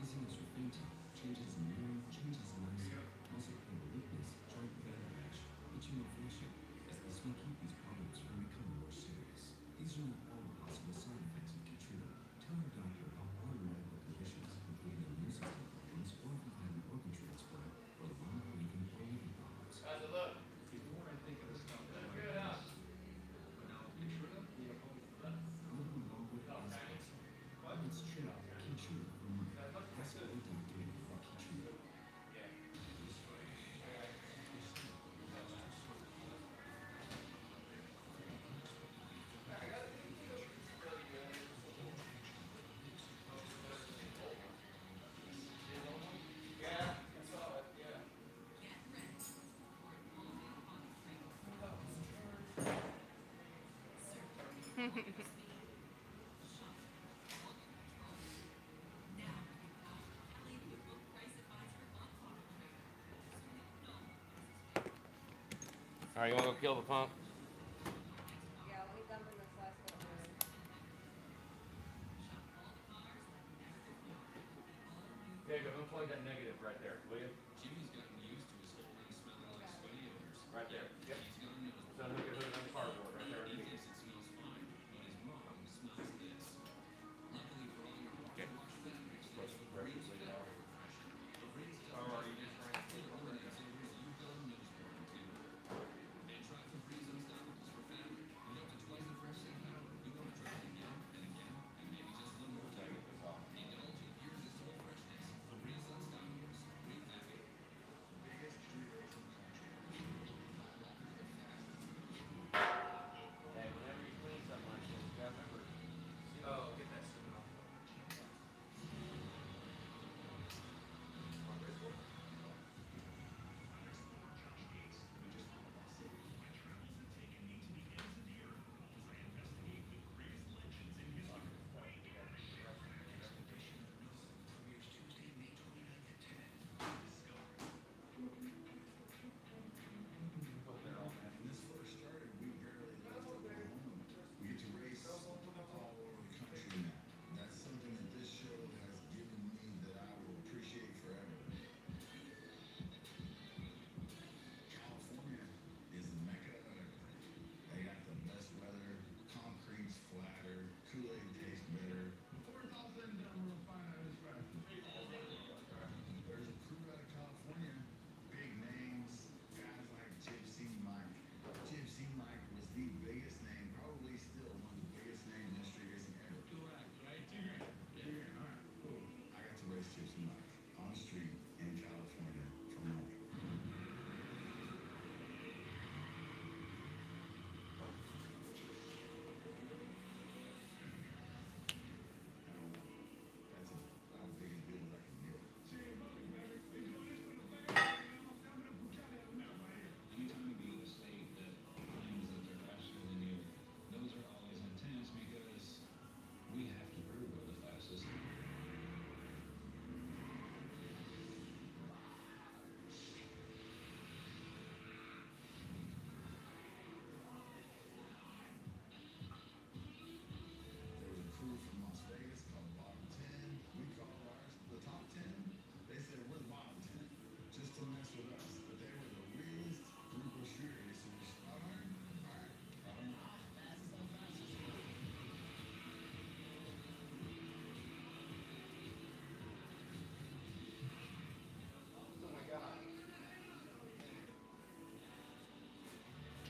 dizziness or fainting, changes in hearing, changes in eyesight, muscle pain or weakness, joint pain or rash, itching or flushing, as this may keep these problems from becoming more serious. These are not all the possible side effects of Keytruda. Tell your doctor about other medical conditions, including immune system problems, or if you've had an organ transplant, or lung, breathing, or liver problems. How's it look? Before I think of the stuff that might pass, but now with Keytruda, we have hope for that. Living longer is possible. It's true. Keytruda for money. Ask your doctor for Keytruda. All right, you want to go kill the pump? Yeah, let me dump in this last little bit. Okay, go unplug that negative right there, will you? Jimmy's gotten used to his whole day smelling like sweaty odors. Right there. Yep. He's gonna know. So hook it on the cardboard right there. He thinks it smells fine, but his mom smells this. Luckily for all your Okay. wash fabrics, there's Febreze fabric refresher. Febreze doesn't Are you just trying to it eliminates odors you don't notice burning too. And try Febreze Unstoppables for fabric. With up to twice the fresh scent power, you want to try it again and again, and maybe just one more time. Indulge in irresistible freshness. Febreze Unstoppables. Repack it,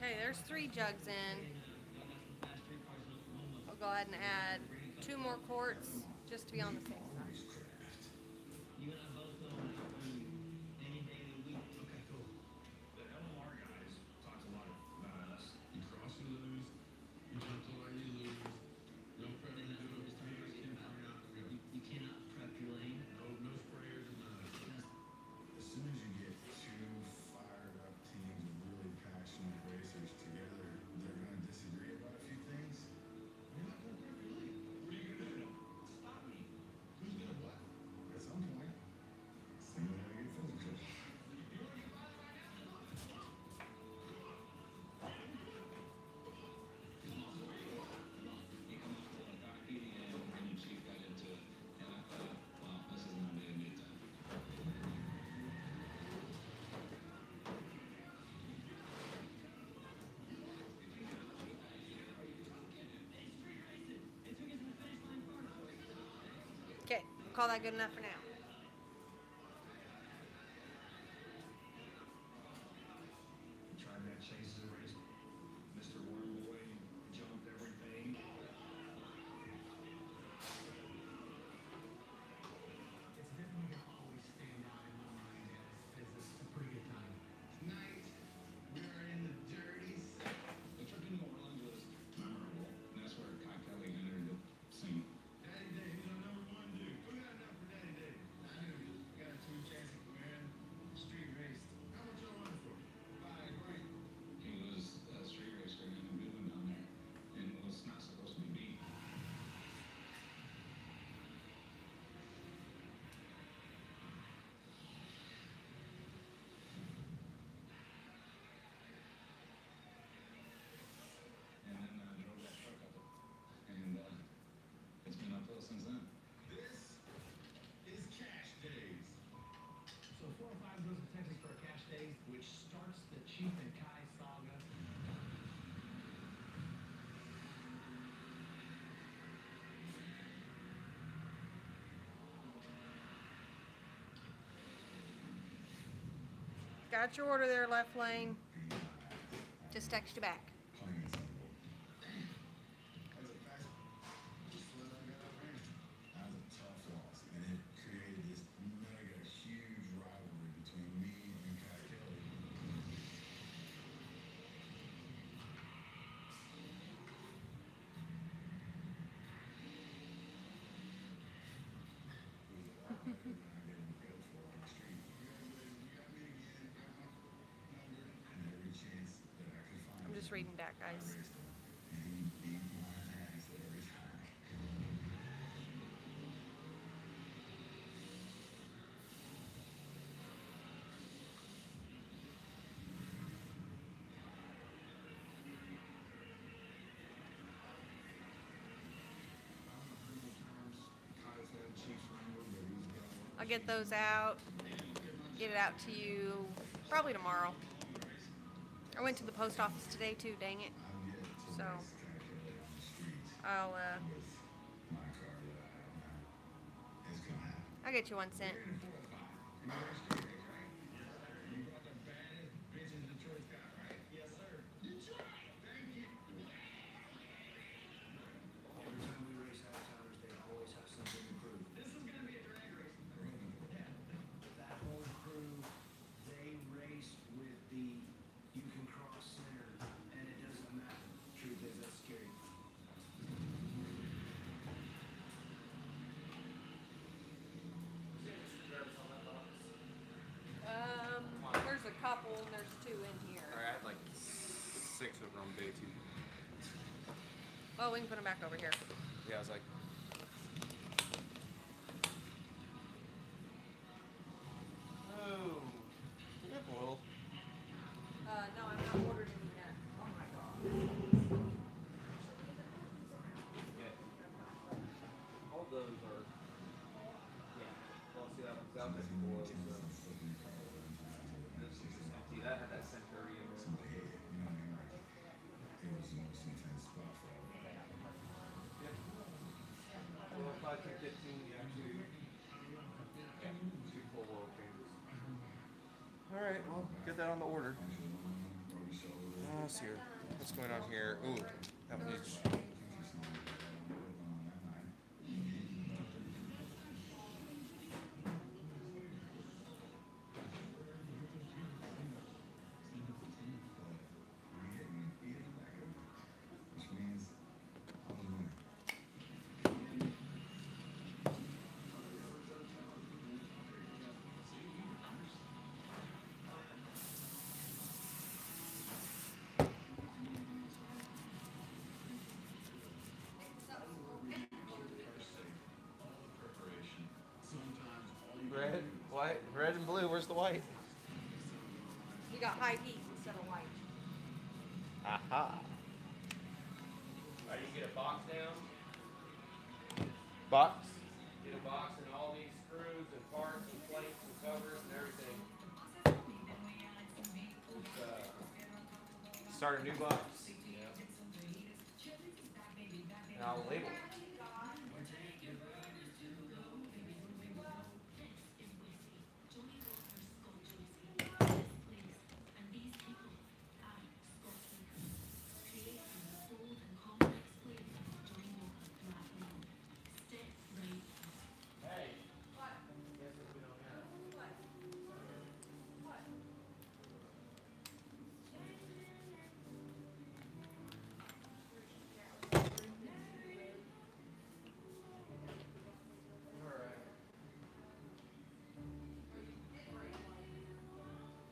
Okay, there's 3 jugs in. I'll go ahead and add 2 more quarts just to be on the safe side. You and I both know when I can find you any day of the week. Okay, cool. The LMR guys talked a lot about us. You cross, you lose. You jump the line, you lose. No prep, you do it. You cannot prep your lane. No sprayers and none of that. As soon as you get two fired up teams of really passionate racers together, they're going to disagree about a few things. You're not going to prep your lane. What are you going to do? Stop me. Who's going to what? At some point, things are going to get physical. You come off the cocky and your chief got into it. And I thought, well, this is my day to meet them. Okay, we'll call that good enough for now. Tried that chases race. Mr. Wormboy jumped everything. It's definitely gonna always stand out in my mind as a pretty good time. Tonight, we are in the dirty South. The trip to New Orleans was memorable. And that's where Kai Kelly entered the scene. Daddy Dave, he's our number one dude. Who got enough for Daddy Dave? I do. Got 2 chances, man. Street raced. How much y'all run for? 5 grand. He was a street racer in a building down there and was not supposed to be beat. And then drove that truck up it. And it's been uphill since then. This is cash days. So 4 or 5 goes to Texas for Cash Days, which starts the Chief and Kai saga. Got your order there, left lane. Just text you back. Plain and simple. As a fact, just what I got up here. That was a tough loss, and it created this mega huge rivalry between me and Kai Kelly. I'm just reading back, guys. I'll get those out, get it out to you probably tomorrow. I went to the post office today too, dang it. So I'll get you 1 cent. Every time we race out-of-towners, they always have something to prove. This is gonna be a drag race. Yeah. That whole crew, they race with the you can cross center, and it doesn't matter. Truth is, that's scary. There's a couple and there's 2 in here. I had like 6 of them on day 2. Oh, we can put them back over here. Yeah, I was like, oh, careful. No, I'm not ordered any yet. Oh my god. Yeah. All those are, yeah. Well, see, that was cool. See, that had that Centurion. Well, if I took 15, you actually, yeah, 2 full oil changes. All right, well, get that on the order. All Let's see here. What's going on here? Ooh, that one needs. Which means I was winning. Red, white, red and blue. Where's the white? We got high heat instead of white. Aha. Alright, you get a box down. Box. Get a box and all these screws and parts and plates and covers and everything. Start a new box. Yeah. And I'll label it.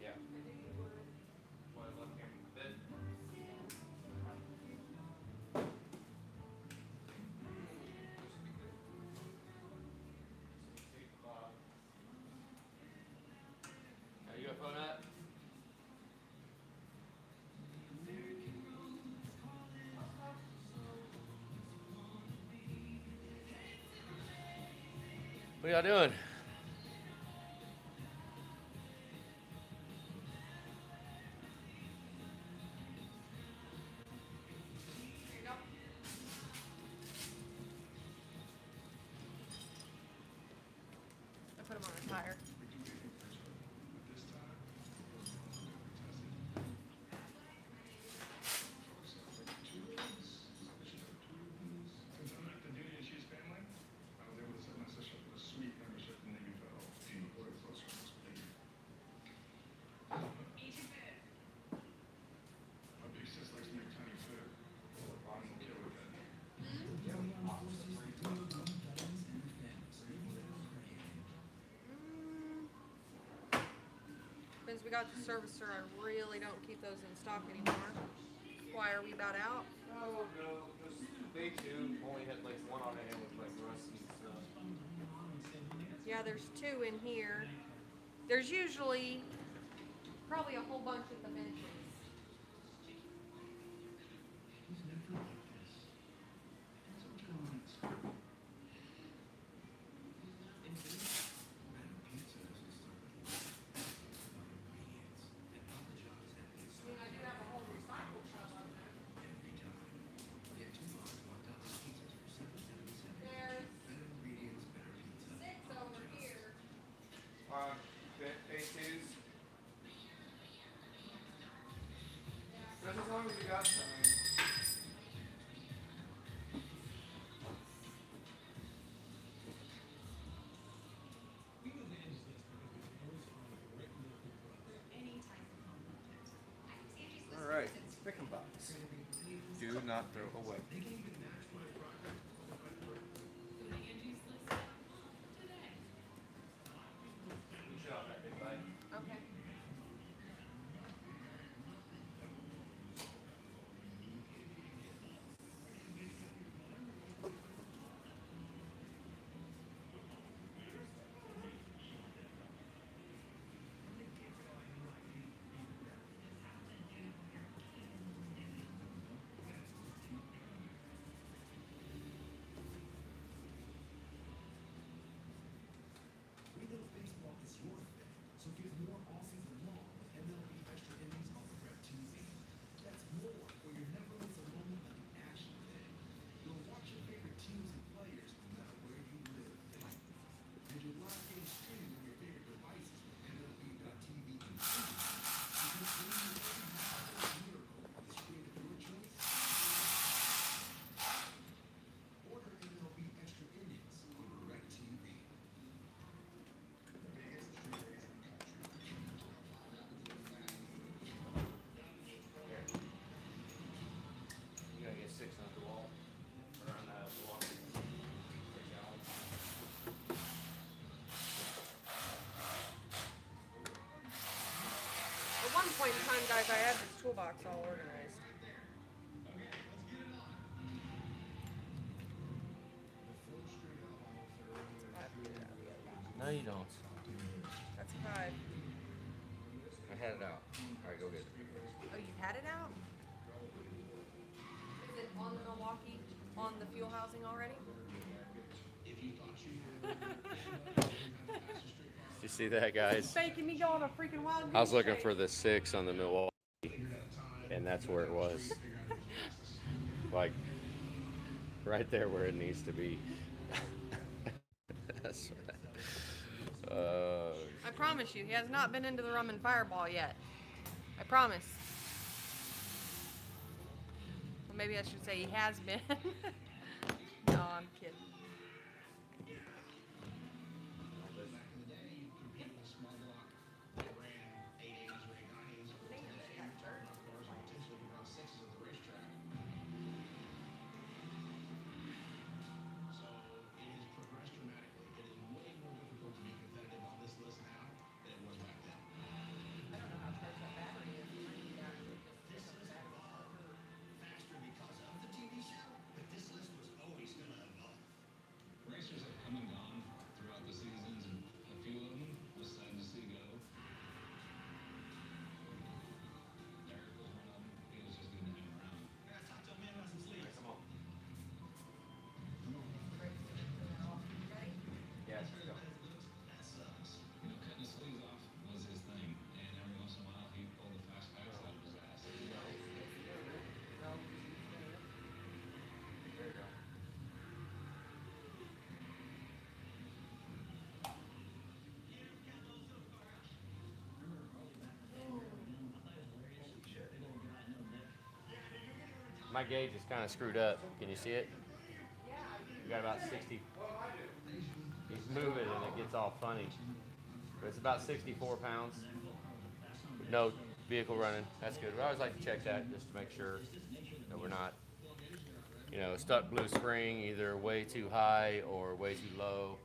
Yeah. One left here in the bed. Now you got phone up? What y'all doing? I put them on a tire. Since I'm at the Duty and Shoes family, I was able to set my sister up with a sweet membership in the UFO team of political close friends. My big sis likes to make tiny food. Bonnie will kill with that. Since we got the servicer, I really don't keep those in stock anymore. Why are we about out? Oh no, they too only had like one on hand with like rusty stuff. Yeah, there's 2 in here. There's usually probably a whole bunch at the benches. A2s. Just as long as you got some. All right, pick 'em box. Do not throw away. Shut off that big light. Okay. point in time, guys, I have this toolbox all organized. No, you don't. That's 5. I had it out. All right, go get it. Oh, you had it out? Is it on the Milwaukee, on the fuel housing already? You see that, guys? Faking me going a freaking wild I was goose looking chase. for the 6 on the Milwaukee, and that's where it was. Like, right there where it needs to be. That's I promise you, he has not been into the rum and fireball yet. I promise. Well, maybe I should say he has been. No, I'm kidding. Racers have come and gone throughout the seasons, and a few of them was sad to see go. Derek was one of them. He was just good to have around. Yes. That sucks. You know, cutting his sleeves off was his thing, and every once in a while he pulled the fast pass out of his ass. My gauge is kind of screwed up. Can you see it? We got about 60. He's moving and it gets all funny. But it's about 64 pounds. No vehicle running. That's good. We always like to check that just to make sure that we're not, you know, stuck blue spring, either way too high or way too low.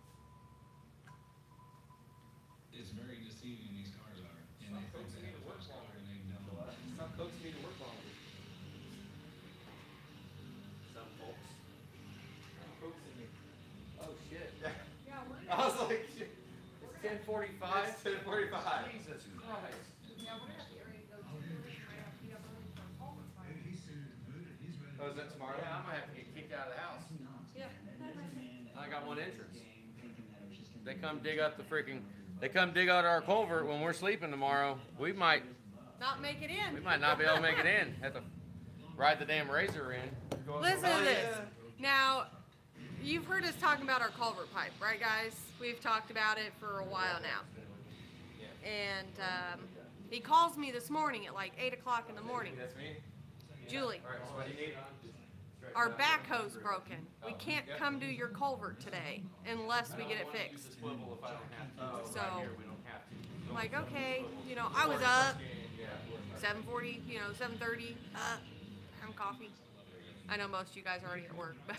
It's very deceiving, these cars are, and they think they have a fast car and they don't. Some folks need to work on it. Some folks. Folks need. Oh shit. Yeah, we're I was like, shit. It's 10:45. It's 10:45. Jesus Christ. Yeah, we're gonna have to get ready to go to I have to be up early for Culver Fire. Oh, is that tomorrow? Yeah, I might have to get kicked out of the house. Yeah. I got one entrance. They come dig up the freaking. They come dig out our culvert when we're sleeping tomorrow. We might Not make it in. not be able to make it in. Have to ride the damn razor in. Listen to this. Now, you've heard us talking about our culvert pipe, right, guys? We've talked about it for a while now. And he calls me this morning at like 8 o'clock in the morning. That's me. Julie, All right. So what do you need? our backhoe's broken. We can't come do your culvert today unless we get it fixed. Swivel if I don't have to. So, Right here, we don't have to. I'm like, okay, you know, I was up 7:40, you know, 7:30, having coffee. I know most of you guys are already at work, but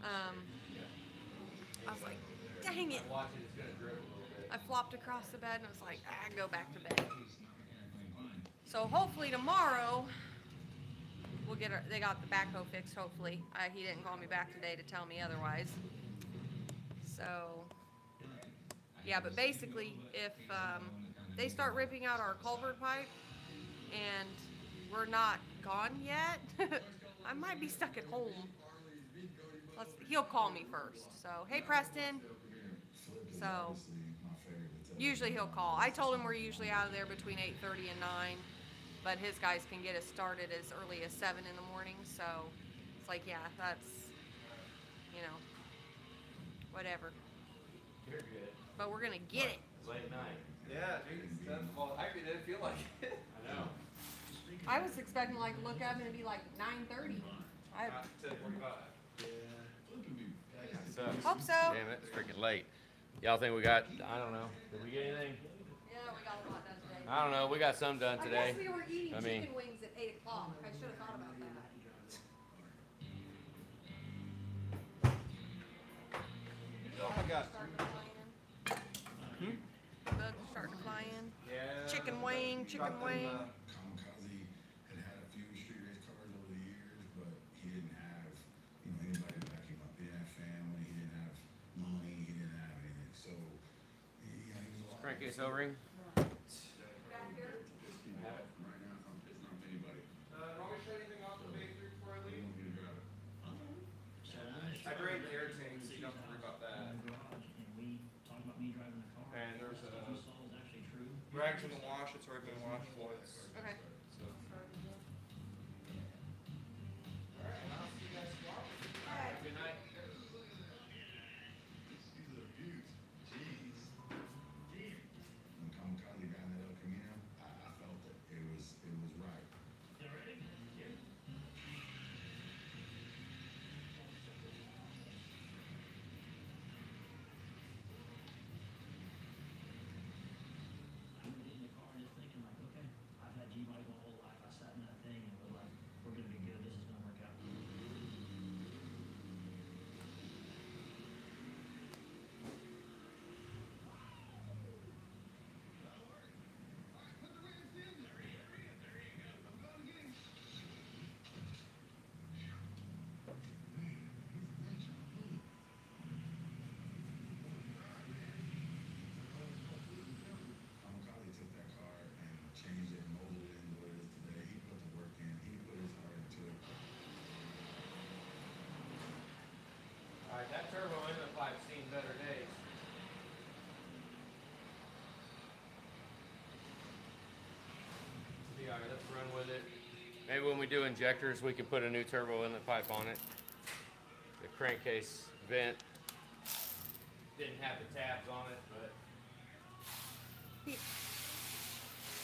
I was like, dang it. Watch it, it's gonna drip a little bit. I flopped across the bed and I was like, go back to bed. So hopefully tomorrow we'll get they got the backhoe fixed. Hopefully, he didn't call me back today to tell me otherwise. So yeah, but basically, if they start ripping out our culvert pipe and we're not gone yet, I might be stuck at home. He'll call me first. So hey, Preston. So usually he'll call. I told him we're usually out of there between 8:30 and 9, but his guys can get us started as early as 7 in the morning. So it's like, yeah, that's, you know, whatever. You're good. But we're gonna get it. Late night. Yeah, dude. Well, actually, it didn't feel like it. I know. I was expecting like look up and it'd be like 9:30. I 10:45. Sucks. hope so. Damn it, it's freaking late. Y'all think we got, I don't know, did we get anything? Yeah, we got a lot done today. I don't know, we got some done I today. guess we were eating I mean- chicken wings at 8 o'clock. I should have thought about that. Oh my gosh. Starting to fly in. Bugs are starting to fly in. Yeah. chicken wing, chicken got them, wing. Kamikaze had had a few street race cars over the years, but he didn't have, anybody to back him up. He didn't have family, he didn't have money, he didn't have anything. So, he was a lot. Crankcase O-ring. Right now, it's not anybody. Want me to shut anything off the bay through before I They leave? want me to drive it. I drained the air tank, so you don't have to worry about In that. the garage, and we talked about me driving the car. And there's What you saw was actually true. rags in the wash, it's already been washed once. Okay. So. Good night. He's a beaut. Jeez. When Kamikaze got in that El Camino, I felt it. It was right. You ready? Yeah. I would get in the car just thinking like, okay, I've had G-Body my whole life. I sat in that thing and was like, we're gonna be good. This is gonna work out. Kamikaze took that car and changed it and molded it into what it is today. He put the work in. He put his heart into it. All right, that turbo inlet pipe's seen better days. Be all right, let's run with it. Maybe when we do injectors, we can put a new turbo inlet pipe on it. The crankcase vent didn't have the tabs on it, but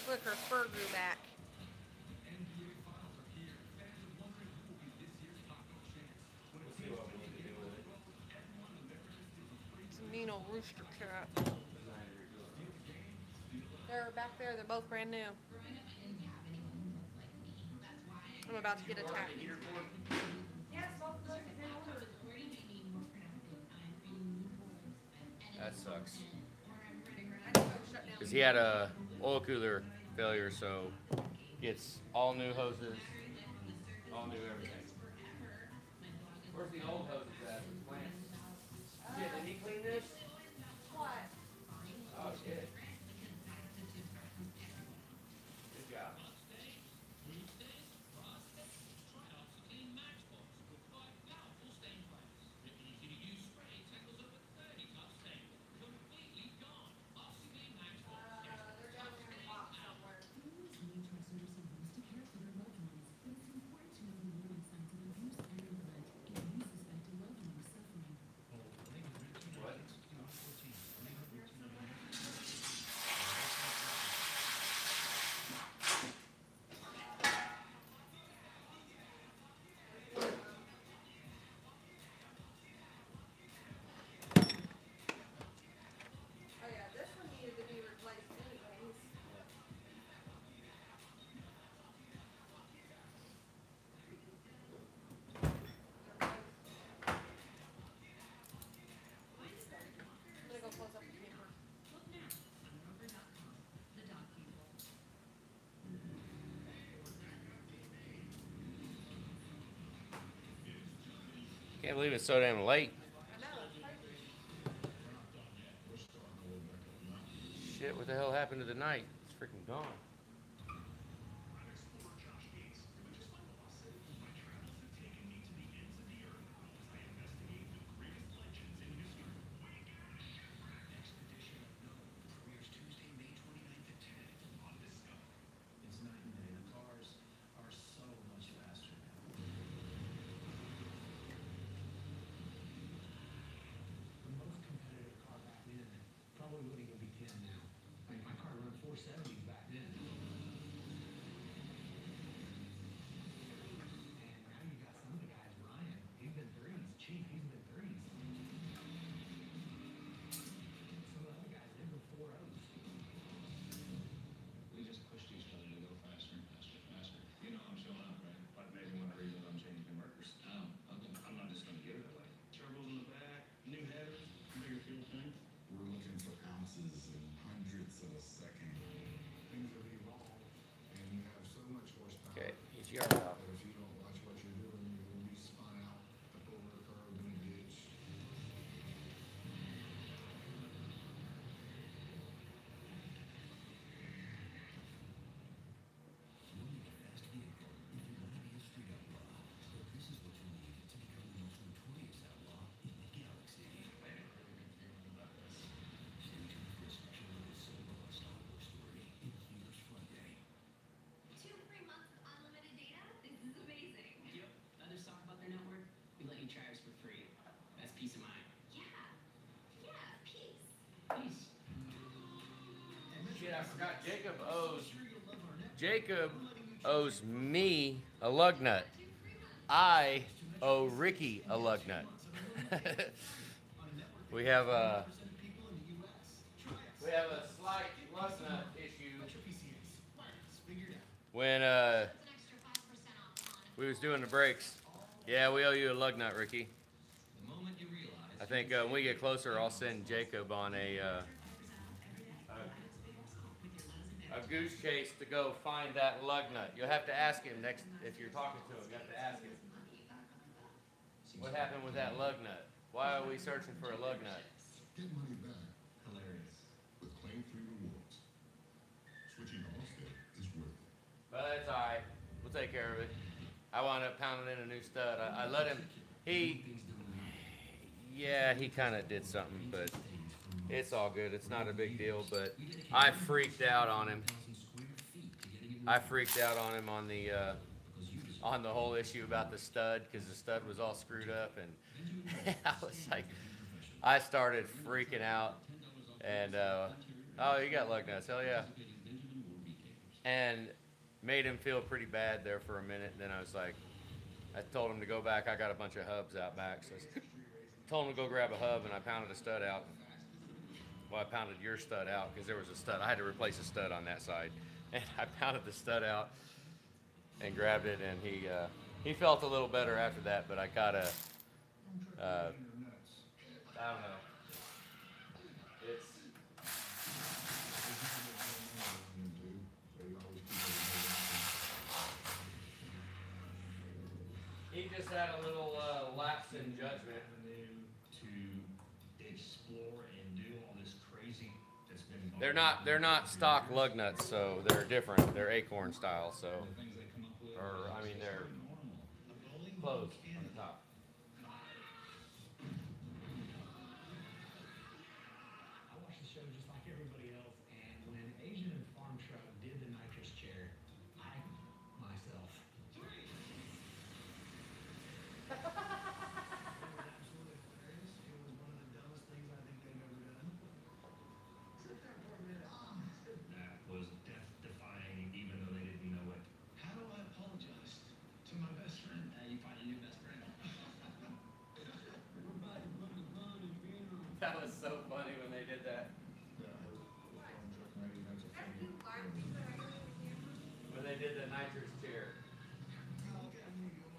Look, her fur grew back. we'll see what we need to do with it. It's a mean old rooster cat. They're back there. They're both brand new. I'm about to get attacked. Yes, both of those have been ordered. That sucks. I need to go shut down. Because he had a oil cooler failure, so gets all new hoses, all new everything. Where's the old hoses at? The plant? Shit, did he clean this? What? Oh shit. Good job. They're down there in the box somewhere. What? Oh yeah, this one needed to be replaced anyways. I'm gonna go close up the camera. Can't believe it's so damn late. I know, it's crazy. Shit, what the hell happened to the night? It's freaking gone. It's night and day. The cars are so much faster now. The most competitive car back then probably wouldn't even be 10 now. I mean, my car run 470s back then. I forgot. Jacob owes me a lug nut. I owe Ricky a lug nut. we have a slight lug nut issue. When we was doing the brakes. Yeah, we owe you a lug nut, Ricky. I think when we get closer, I'll send Jacob on a goose chase to go find that lug nut. You'll have to ask him next if you're talking to him. You have to ask him. What happened with that lug nut? Why are we searching for a lug nut? Get money back. Hilarious. With claim-free rewards. Switching to Allstate is worth it. But that's all right. We'll take care of it. I wound up pounding in a new stud. I let him. Yeah, he kind of did something, but it's all good. It's not a big deal. But I freaked out on him. I freaked out on him on the whole issue about the stud because the stud was all screwed up, and I was like, I started freaking out, and oh, you got lug nuts, hell yeah, and made him feel pretty bad there for a minute. And then I was like, I told him to go back. I got a bunch of hubs out back, so I told him to go grab a hub, and I pounded a stud out. Well, I pounded your stud out because there was a stud. I had to replace a stud on that side, and I pounded the stud out and grabbed it, and he felt a little better after that. But I gotta, I don't know. It's he just had a little lapse in judgment. To explore and do all this crazy that's been. They're not stock lug nuts, so they're different. They're acorn style, so or I mean they're closed on the top. I watched the show just like everybody else, and when Asian and Farm Truck did the nitrous chair, I myself. It was absolutely hilarious. It was one of the dumbest things I think they've ever done. Sit there for a minute. That was death-defying, even though they didn't know it. How do I apologize to my best friend? You find a new best friend. That was so funny when they did that. When they did the nitrous chair.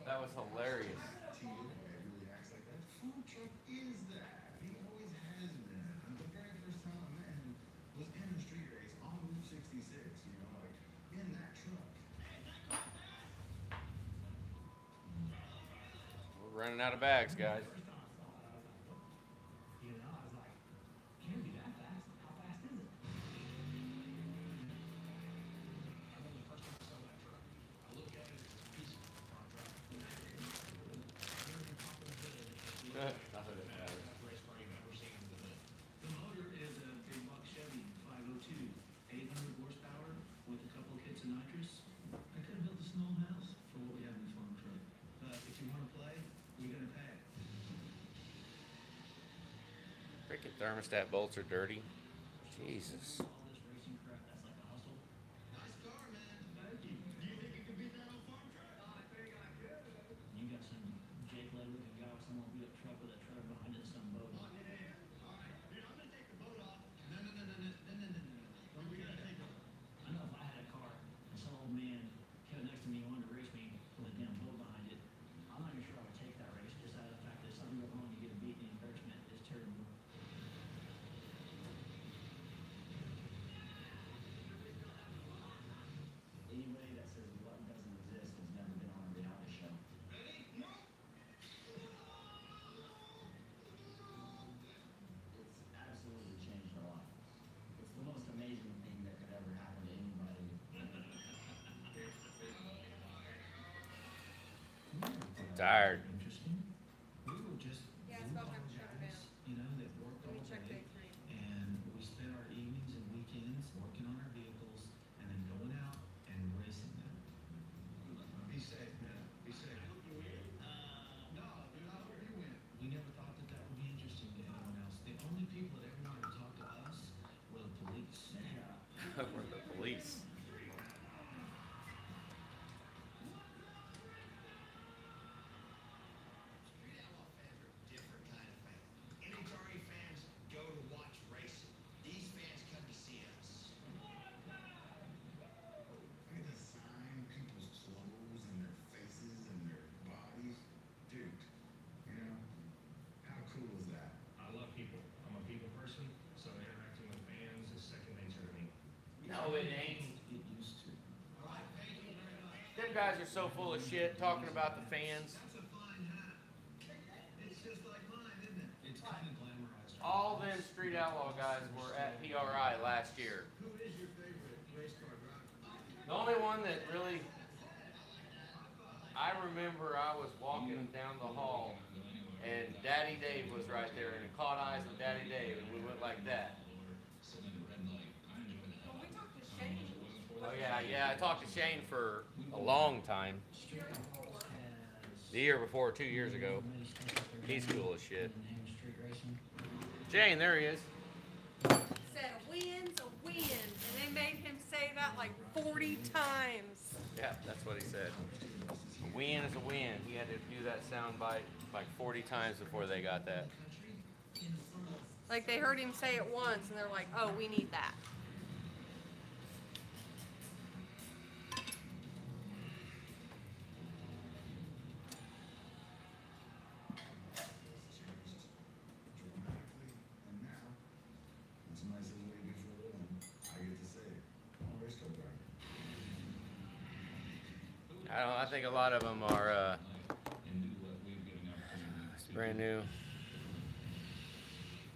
That was hilarious. Really acts like that. Food truck is that. He always has been. The very first time I met him was in the street race on Route 66, you know, like in that truck. We're running out of bags, guys. You know, I was like, can't be that fast. How fast is it? I remember the first time I saw that truck. I looked at it as a piece of farm truck. Race car you've ever seen with it. The motor is a big buck Chevy 502, 800 horsepower with a couple of kits of nitrous. I could have built a small house for what we have in the farm truck. But if you want to play, you're gonna pay. Freaking thermostat bolts are dirty. Jesus. All this racing crap, that's like a hustle. Nice car, man. Thank you. Do you think you can beat that old farm truck? I think I could. You got some Jake Ledwick and got some beat up truck with a trailer behind it, some boat. Oh, yeah. All right. Dude, I'm gonna take the boat off. No. We gotta take it. I know if I had a car and some old man came next to me and wanted to race me with a damn boat behind it, I'm not even sure I would take that race just out of the fact that if something goes wrong, you get a beat, the embarrassment is terrible. Anybody that says luck doesn't exist has never been on a reality show. Ready? No. It's absolutely changed our life. It's the most amazing thing that could ever happen to anybody. I'm tired. Interesting. We were just Yeah, it's about time to shut it guys, you know, that worked Let me all check day. day 3. And we spent our evenings and weekends working on our vehicles and then going out and racing them. Be safe, man. Be safe. No, dude, I hope you win. We never thought that that would be interesting to anyone else. The only people that ever wanted to talk to us were the police. Yeah. We're the police. Street Outlaw fans are a different kind of fan. NHRA fans go to watch racing. These fans come to see us. Look at the sign, people's clothes and their faces and their bodies. Dude, you know, how cool is that? I love people. I'm a people person, so interacting with fans is second nature to me. No, it ain't. It used to. All right, thank you very much. Them guys are so full of shit talking about the fans. That's a fine hat. It's just like mine, isn't it? It's kind of glamorized. All them Street Outlaw guys were at PRI last year. Who is your favorite race car driver? The only one that really, I remember I was walking down the hall and Daddy Dave was right there and it caught eyes with Daddy Dave and we went like that. Well, we talked to Shane. Oh yeah, I talked to Shane for a long time. The year before, 2 years ago. He's cool as shit. Shane, there he is. Said a win's a win, and they made him say that like 40 times. Yeah, that's what he said. A win is a win. He had to do that sound bite like 40 times before they got that. Like they heard him say it once, and they're like, "Oh, we need that." Dramatically, and now, it's a nice little way to do for a living. I get to say it. I'm a race car driver. I think a lot of them are it's brand new.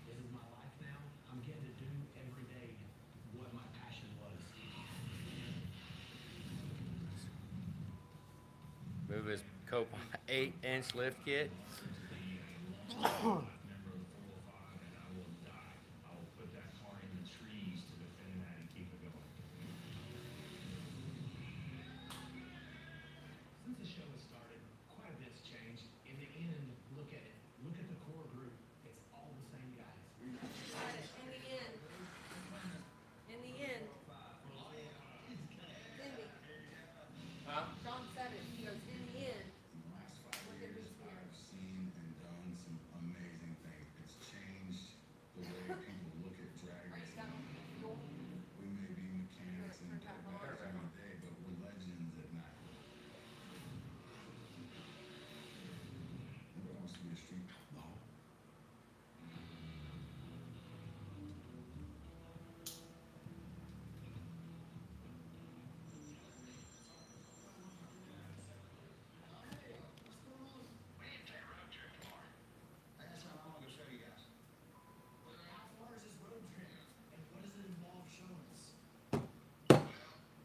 This is my life now. I'm getting to do every day what my passion was. Move his Copilot 8-inch lift kit. Member of the 405, and I will die. I will put that car in the trees to defend that and keep it going. Since the show has started, quite a bit's changed. In the end, look at it. Look at the core group. It's all the same guys. Said it in the end. In the end. Cindy, Huh? John said it. He goes, "In the end." In the last 5 Look at years, who's here. I've seen and done some amazing things. It's changed the way people look at drag Are you racing. done? We may be mechanics and dead guys every day, but we're legends at night. Nobody wants to be a street outlaw. I got something I want to show you guys. How far is this road trip? And what does it involve showing us?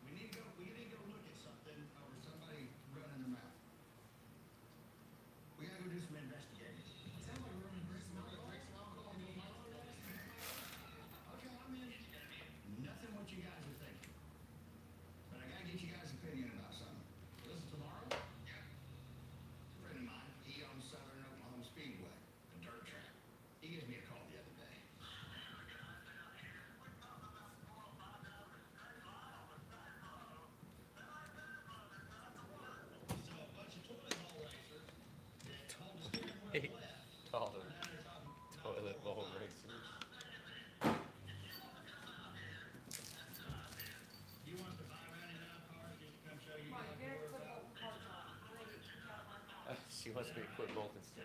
We need to go look at something over somebody running their mouth. We gotta go do some investigating. Sounds like we're running some alcohol. Okay, I'm in. Nothing what you guys are thinking. But I gotta get you guys' opinion about something. This is tomorrow? Yeah. A friend of mine, he owns Southern Oklahoma Speedway, a dirt track. He gives me a call the other day. So a bunch of toilet bowl racers that hold the steering wheel left. Taller toilet bowl racers. You want to buy around enough cars just to come show you Mike, guys Derek where put we're all the cards on. I'm gonna get kicked out of my car. She wants me to quit bolting still.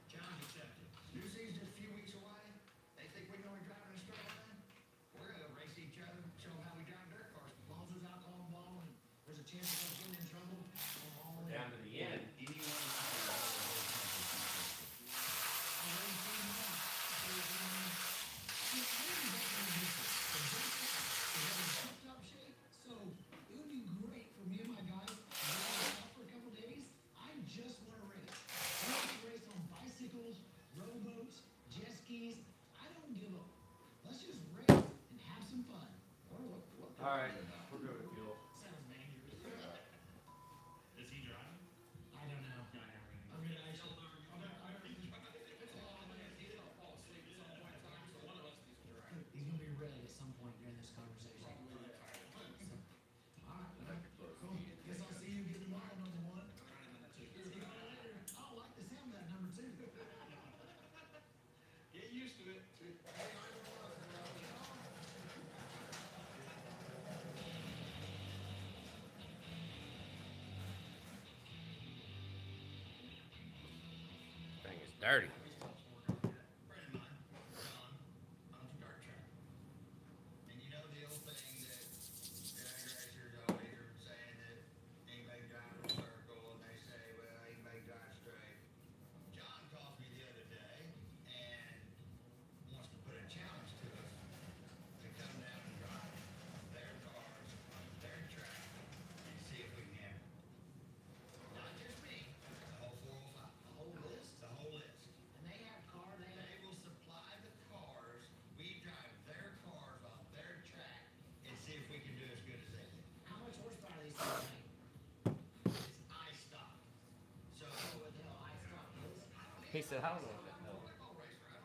Challenge accepted. New season a few weeks away. They think we know we're driving a straight line? We're gonna race each other, show them how we drive dirt cars. As long as there's alcohol involved and there's a chance of us getting in trouble, we're all in. Down to the end. So it would be great for me and my guys to go out for a couple days. I just want to race. I want to race on bicycles, rowboats, jet skis. I don't give up. Let's just race and have some fun. All right, we're good with fuel. Sounds dangerous. Is he driving? I don't know. I'm gonna actually. He's gonna be ready at some point during this conversation. Dirty. Friend of mine, John, owns a dirt track. And you know the old thing that drag racers always are saying that anybody drives a circle and they say, well, anybody drives straight. John calls me the other day and wants to put a challenge to us to come down and drive their cars on their track and see if we can have it. Not just me, the whole 405. The whole list? The whole list. And they have cars, they will supply the cars. We drive their cars on their track and see if we can do as good as they can. How much horsepower are these things make? It's I-Stock. So, what the hell I-Stock is? He said, I don't know what that I don't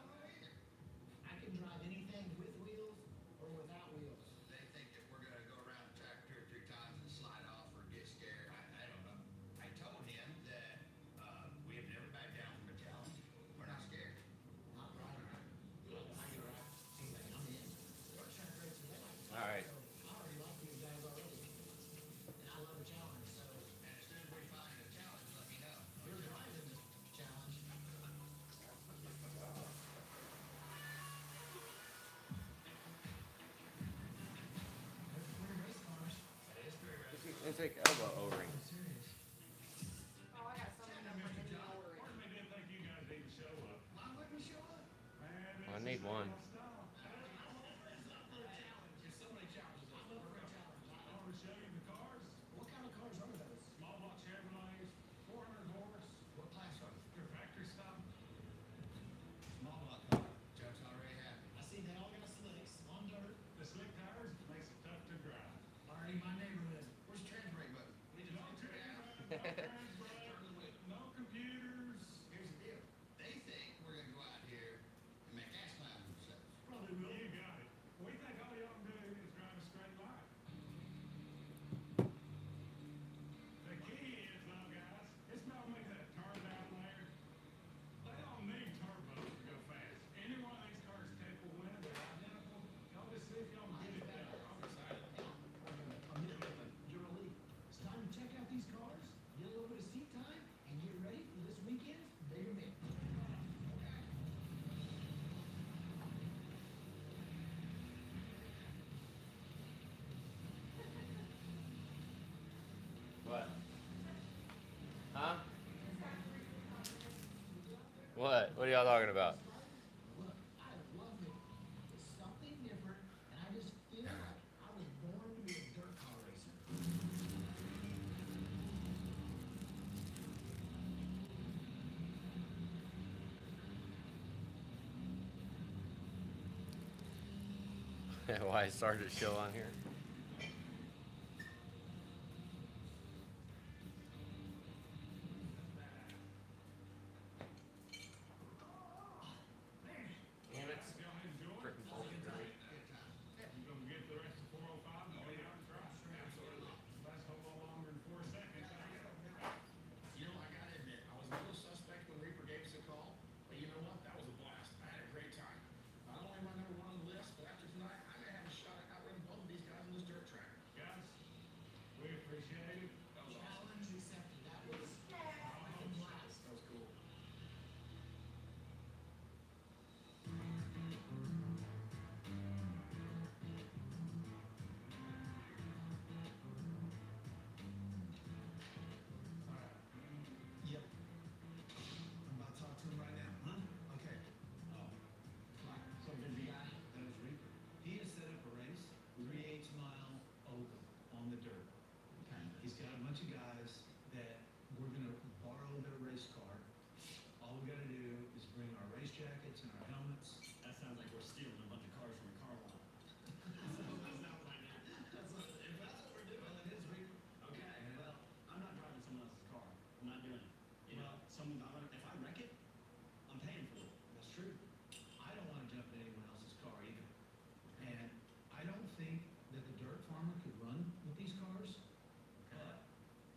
know either. I can drive anything with wheels or without wheels. They think that we're gonna go around the track 2 or 3 times and slide off or get scared. I don't know. I told him that we have never backed down from a challenge. We're not scared. Not right. I get right. Seems like I'm in. What track racing they like? All right. I already like these guys already. And I love a challenge, so. And as soon as we find a challenge, let me know. You're driving the challenge. There's 3 race cars. That is 3 race cars. Let's take elbow O-ring. I'm serious. Oh, I got something up for you to order. Why wouldn't we show up? I need one. It's not for a challenge. There's so many challenges. I'm up for a challenge. What kind of cars are those? What class are they? Small block car. Joe's already happy. I see they all got slicks on dirt. Already my neighborhood. Where's the trans brake button? We just turn it out. Turn the wheel. Here's the deal. They think we're gonna go out here and make ass clowns of themselves. Probably will. You're elite. It's time to check out these cars, get a little bit of seat time, and get ready for this weekend's big event. Okay. What? Huh? What? What are y'all talking about? Look, I love it. It's something different, and I just feel like I was born to be a dirt car racer. Why I started a show on here? Damn it. Frickin' bullshit. Good time. You know, I gotta admit, I was a little suspect when Reaper gave us a call, but you know what? That was a blast. I had a great time. Not only am I number 1 on the list, but after tonight, I may have a shot at outrunning both of these guys on this dirt track. That was awesome. Challenge accepted. That was a blast. That was cool. Yep. I'm about to talk to him right now, huh? Okay. Some busy guy. That was Reaper. He has set up a race, 3/8 mile oval on the dirt. Okay. He's got a bunch of guys that we're gonna borrow their race car. All we gotta do is bring our race jackets and our helmets. That sounds like we're stealing a bunch of cars from a car lot. If that's what we're doing, it is Reaper. Okay. Well, I'm not driving someone else's car. I'm not doing it. You know, if I wreck it, I'm paying for it. That's true. I don't want to jump in anyone else's car either. And I don't think that the dirt farmer could run with these cars. But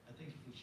I think if we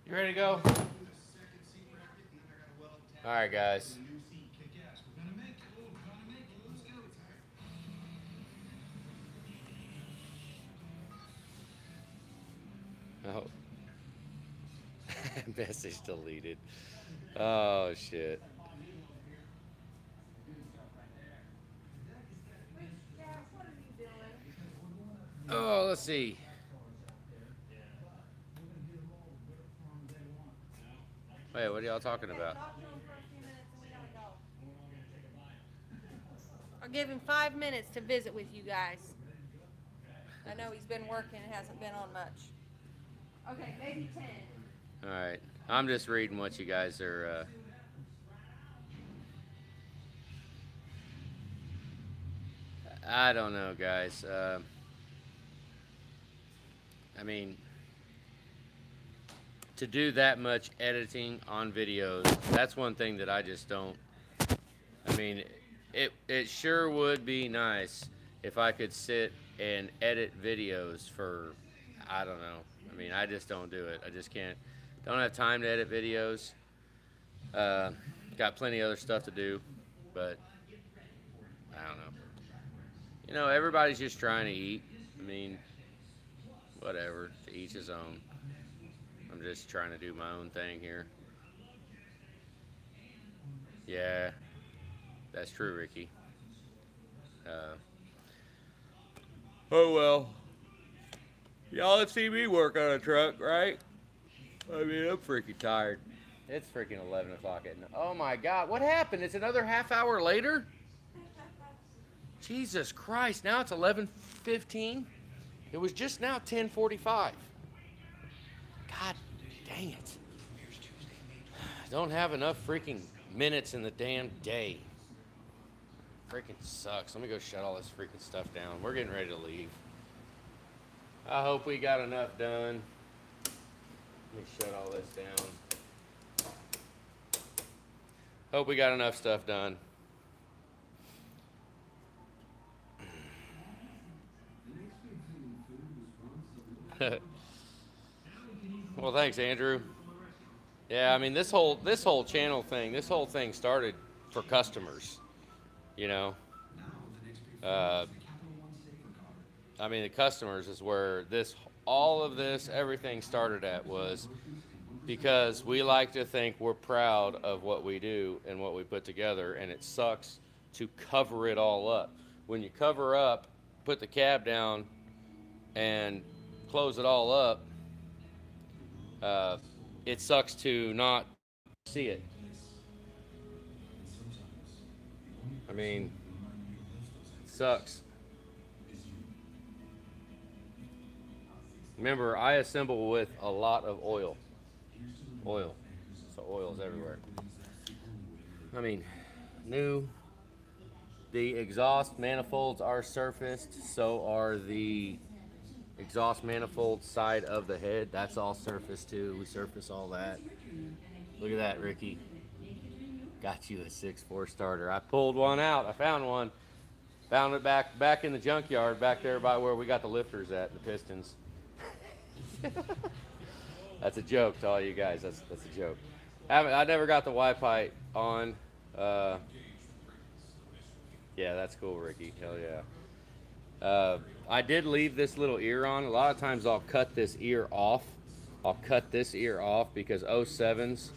You ready to go? All right, guys. Oh. Message deleted. Oh, shit. Oh, let's see. Wait, what are y'all talking about? I'll give him 5 minutes to visit with you guys. I know he's been working and hasn't been on much. Okay, maybe 10. All right. I'm just reading what you guys are. I don't know, guys. I mean, to do that much editing on videos, that's one thing that I just don't. I mean, it sure would be nice if I could sit and edit videos for, I don't know. I mean, I just don't do it. I just can't. Don't have time to edit videos. Got plenty of other stuff to do, but I don't know. You know, everybody's just trying to eat. I mean, whatever, to each his own. I'm just trying to do my own thing here. Yeah, that's true, Ricky. Oh well. Y'all have seen me work on a truck, right? I mean, I'm freaking tired. It's freaking 11 o'clock at night. Oh my God, what happened? It's another half hour later? Jesus Christ, now it's 11:15. It was just now 10:45. God dang it. I don't have enough freaking minutes in the damn day. Freaking sucks. Let me go shut all this freaking stuff down. We're getting ready to leave. I hope we got enough done. Let me shut all this down. Hope we got enough stuff done. Well, thanks, Andrew. Yeah, I mean, this whole channel thing, this whole thing started for customers, you know. I mean, the customers is where all of this, everything started at, was because we like to think we're proud of what we do and what we put together, and it sucks to cover it all up. When you cover up, put the cab down, and close it all up, it sucks to not see it. I mean, it sucks. Remember, I assemble with a lot of oil. Oil. So oil's everywhere. I mean, new. The exhaust manifolds are surfaced, so are the exhaust manifold side of the head. That's all surfaced too. We surface all that. Look at that, Ricky. Got you a 6.4 starter. I pulled one out. I found one. Found it back in the junkyard, back there by where we got the lifters at, the pistons. That's a joke to all you guys. That's a joke. I never got the Y-pipe on. Yeah, that's cool, Ricky. Hell yeah. I did leave this little ear on. A lot of times I'll cut this ear off. I'll cut this ear off because 07s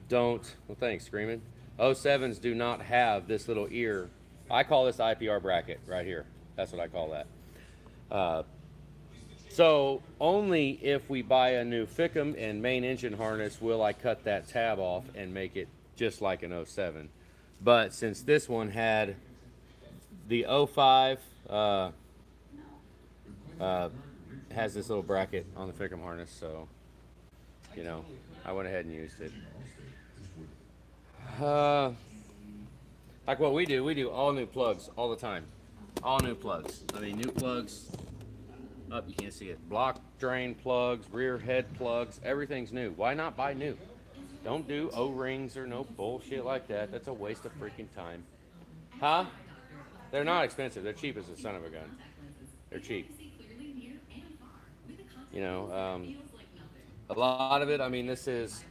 don't. Well, thanks, Screaming. 07s do not have this little ear. I call this IPR bracket right here. That's what I call that. So only if we buy a new FICM and main engine harness will I cut that tab off and make it just like an 07. But since this one had the 05, has this little bracket on the FICM harness, so, you know, I went ahead and used it. Like what we do all new plugs all the time. All new plugs. I mean, new plugs. Oh, you can't see it. Block drain plugs, rear head plugs, everything's new. Why not buy new? Don't do O-rings or no bullshit like that. That's a waste of freaking time. Huh? They're not expensive. They're cheap as a son of a gun. They're cheap. You know, A lot of it, I mean, this is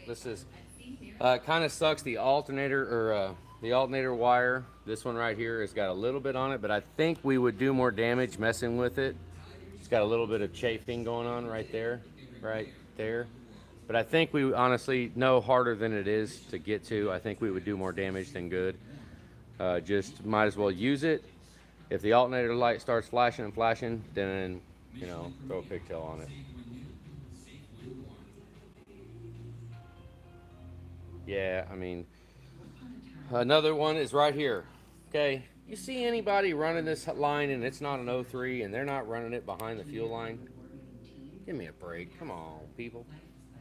kind of sucks. The alternator or the alternator wire, this one right here has got a little bit on it, but I think we would do more damage messing with it. It's got a little bit of chafing going on right there, right there. But I think we honestly, no harder than it is to get to. I think we would do more damage than good. Just might as well use it. If the alternator light starts flashing and flashing, then, you know, throw a pigtail on it. Yeah, I mean, another one is right here. Okay, you see anybody running this line and it's not an 03 and they're not running it behind the fuel line? Give me a break. Come on, people.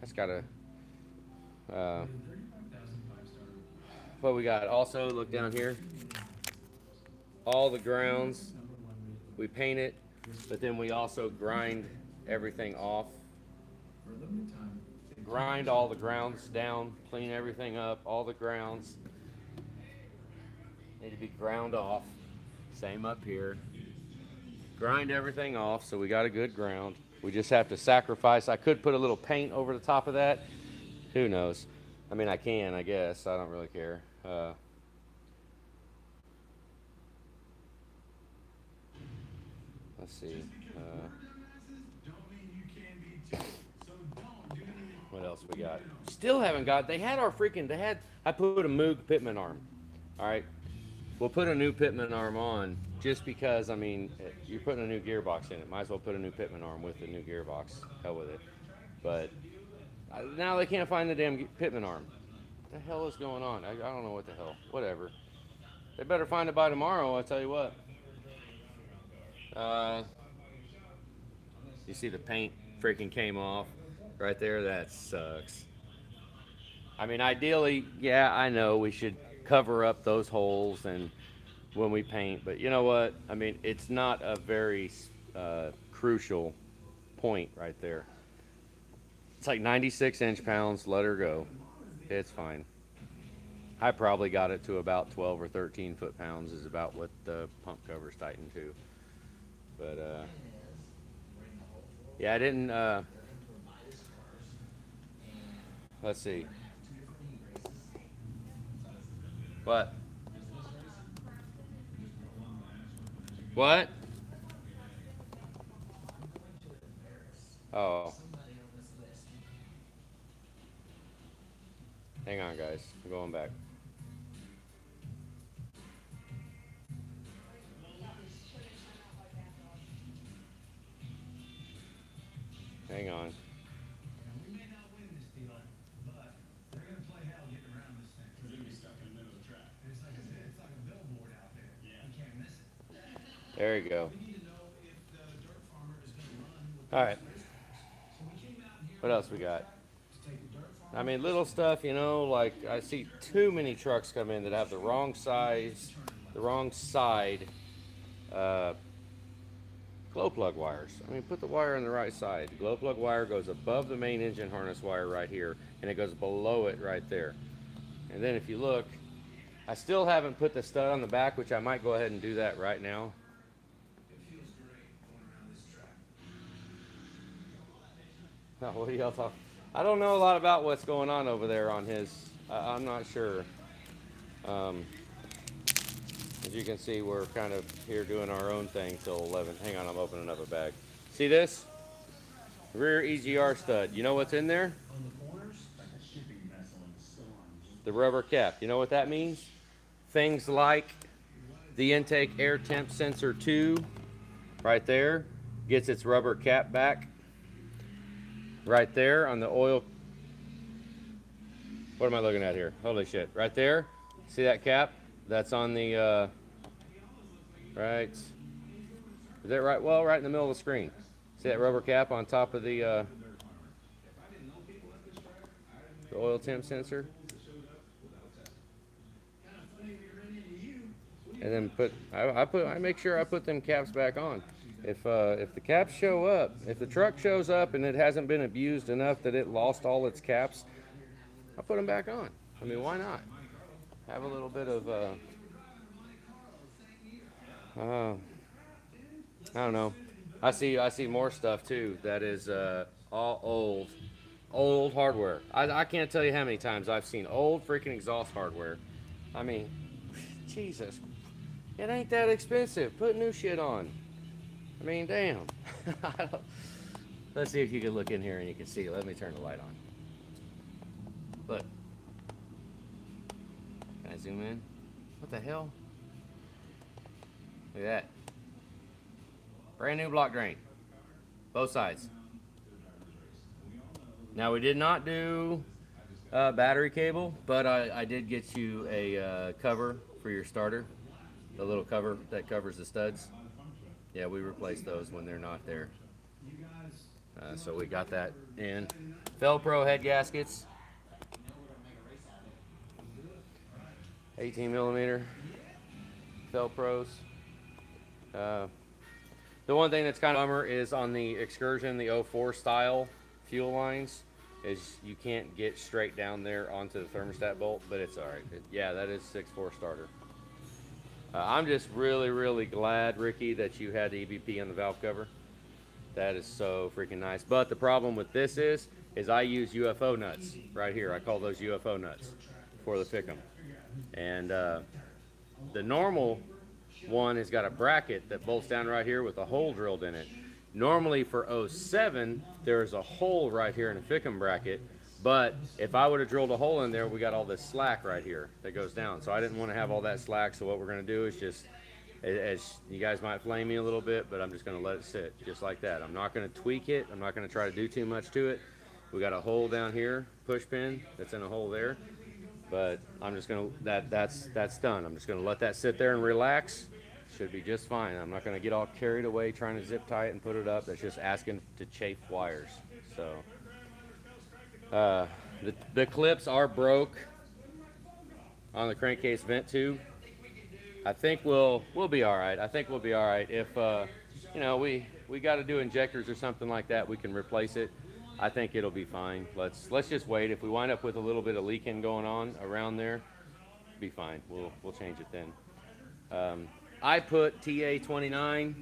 That's gotta. What we got? Also, look down here. All the grounds, we paint it, but then we also grind everything off. Grind all the grounds down, clean everything up, all the grounds need to be ground off. Same up here. Grind everything off so we got a good ground. We just have to sacrifice. I could put a little paint over the top of that. Who knows? I mean, I can, I guess. I don't really care. Let's see. What else we got? Still haven't got. They had our freaking. They had. I put a Moog Pitman arm. All right. We'll put a new Pitman arm on just because. I mean, you're putting a new gearbox in it. Might as well put a new Pitman arm with the new gearbox. Hell with it. But now they can't find the damn Pitman arm. What the hell is going on? I don't know what the hell. Whatever. They better find it by tomorrow. I'll tell you what. You see the paint freaking came off right there. That sucks. I mean, ideally, yeah, I know we should cover up those holes and when we paint, but you know what? I mean, it's not a very crucial point right there. It's like 96 inch-pounds. Let her go. It's fine. I probably got it to about 12 or 13 foot-pounds is about what the pump cover's tightened to. But yeah, I didn't. Let's see. What? What? Oh. Hang on, guys. I'm going back. Hang on. We may not win this deal, but they're going to play hell getting around this thing. They're going to be stuck in the middle of the track. It's like a billboard out there. Yeah. You can't miss it. There you go. We need to know if the dirt farmer is going to run with All right. so we came out here What else we got? to take the dirt farmer. I mean, little stuff, you know, like I see too many trucks come in that have the wrong size, the wrong side glow plug wires. I mean, put the wire on the right side. The glow plug wire goes above the main engine harness wire right here, and it goes below it right there. And then if you look, I still haven't put the stud on the back, which I might go ahead and do that right now. It feels great going around this track. Oh, what do y'all talk? I don't know a lot about what's going on over there on his. I'm not sure. As you can see, we're kind of here doing our own thing till 11. Hang on, I'm opening up a bag. See this? Rear EGR stud. You know what's in there? On the corners, like a shipping vessel in the storm. The rubber cap. You know what that means? Things like the intake air temp sensor 2 right there gets its rubber cap back. Right there on the oil. What am I looking at here? Holy shit. Right there. See that cap? That's on the, right. Is that right? Well, right in the middle of the screen. See that rubber cap on top of the oil temp sensor? And then I make sure I put them caps back on. If the caps show up, if the truck shows up and it hasn't been abused enough that it lost all its caps, I put them back on. I mean, why not? Have a little bit of, I don't know. I see more stuff too that is all old hardware. I can't tell you how many times I've seen old freaking exhaust hardware. I mean, Jesus, it ain't that expensive. Put new shit on. I mean, damn. Let's see if you can look in here and you can see. Let me turn the light on. Look. Can I zoom in? What the hell? Look at that. Brand new block drain. Both sides. Now we did not do battery cable, but I did get you a cover for your starter. The little cover that covers the studs. Yeah, we replaced those when they're not there. So we got that in. Velcro head gaskets. 18 millimeter Velcros. The one thing that's kind of a bummer is on the Excursion, the 04 style fuel lines, is you can't get straight down there onto the thermostat bolt, but it's all right. Yeah, that is 6.4 starter. I'm just really, really glad, Ricky, that you had the EBP on the valve cover. That is so freaking nice. But the problem with this is I use UFO nuts right here. I call those UFO nuts for the Ficum. And the normal one has got a bracket that bolts down right here with a hole drilled in it. Normally for 07, there's a hole right here in the Ficum bracket, but if I would have drilled a hole in there, we got all this slack right here that goes down. So I didn't want to have all that slack, so what we're going to do is just, as you guys might flame me a little bit, but I'm just going to let it sit just like that. I'm not going to tweak it. I'm not going to try to do too much to it. We got a hole down here, push pin that's in a hole there, but I'm just going to, that's done. I'm just going to let that sit there and relax. Should be just fine. I'm not going to get all carried away trying to zip tie it and put it up. That's just asking to chafe wires. So the clips are broke on the crankcase vent tube. I think we'll be all right. I think we'll be all right. If you know, we got to do injectors or something like that, we can replace it. I think it'll be fine. Let's just wait. If we wind up with a little bit of leaking going on around there, be fine. We'll change it then. I put TA29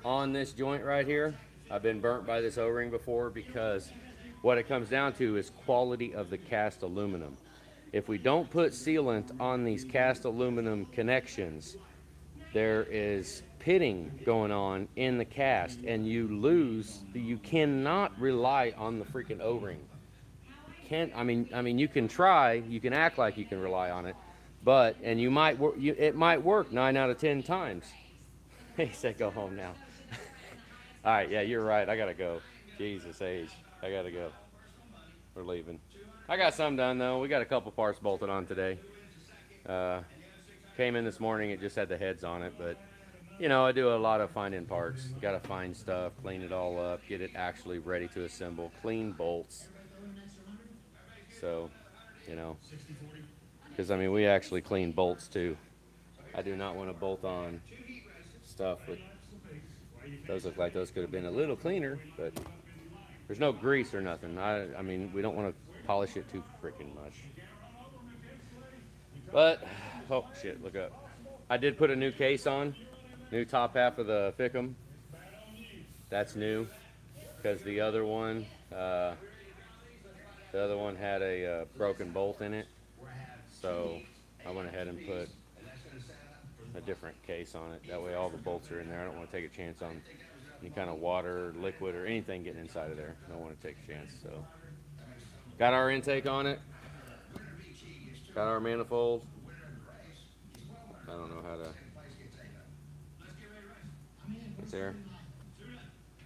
on this joint right here. I've been burnt by this O-ring before because what it comes down to is quality of the cast aluminum. If we don't put sealant on these cast aluminum connections, there is pitting going on in the cast and you cannot rely on the freaking O-ring. I mean you can try, you can act like you can rely on it, but, and you might work, it might work 9 out of 10 times. He said, go home now. All right, yeah, you're right. I gotta go. Jesus age, I gotta go. We're leaving. I got some done though. We got a couple parts bolted on today. Came in this morning, it just had the heads on it, but you know, I do a lot of finding parts. Gotta find stuff, clean it all up, get it actually ready to assemble, clean bolts. So, you know. Because, I mean, we actually clean bolts, too. I do not want to bolt on stuff with... Those look like those could have been a little cleaner, but there's no grease or nothing. I mean, we don't want to polish it too freaking much. But, oh, shit, look up. I did put a new case on. New top half of the Ficum. That's new. Because the other one had a broken bolt in it. So I went ahead and put a different case on it. That way all the bolts are in there. I don't want to take a chance on any kind of water, liquid, or anything getting inside of there. I don't want to take a chance. So got our intake on it. Got our manifold. I don't know how to... What's there?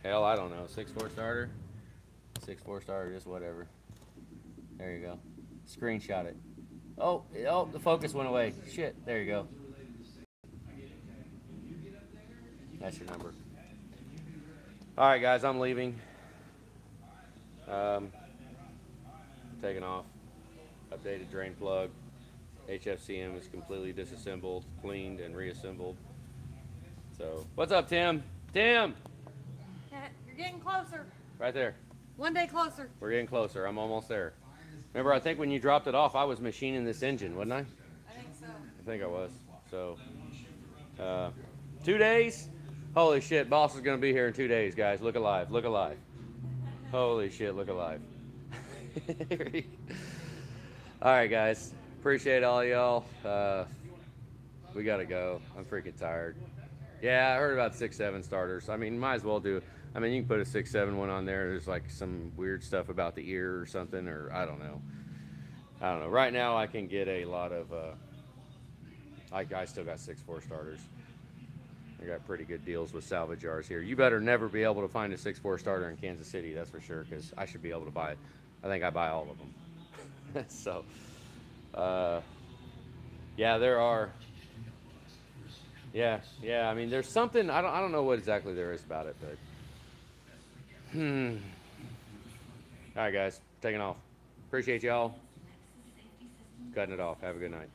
Hell, I don't know. 6.4 starter? 6.4 starter, just whatever. There you go. Screenshot it. Oh, the focus went away. Shit, there you go. That's your number. All right, guys, I'm leaving. Taking off. Updated drain plug. HFCM is completely disassembled, cleaned, and reassembled. So, what's up, Tim? Tim! You're getting closer. Right there. One day closer. We're getting closer. I'm almost there. Remember, I think when you dropped it off, I was machining this engine, wasn't I? I think so. I think I was. So, 2 days? Holy shit, boss is going to be here in 2 days, guys. Look alive. Look alive. Holy shit, look alive. All right, guys. Appreciate all y'all. We gotta go. I'm freaking tired. Yeah, I heard about 6.7 starters. I mean, might as well do. I mean, you can put a 6.7 one on there. There's like some weird stuff about the ear or something, or I don't know. I don't know. Right now, I can get a lot of. I still got 6.4 starters. I got pretty good deals with salvage yards here. You better never be able to find a 6.4 starter in Kansas City, that's for sure, because I should be able to buy it. I think I buy all of them. So, yeah, there are. Yeah. I mean, there's something. I don't know what exactly there is about it, but. All right, guys, taking off. Appreciate y'all. Cutting it off. Have a good night.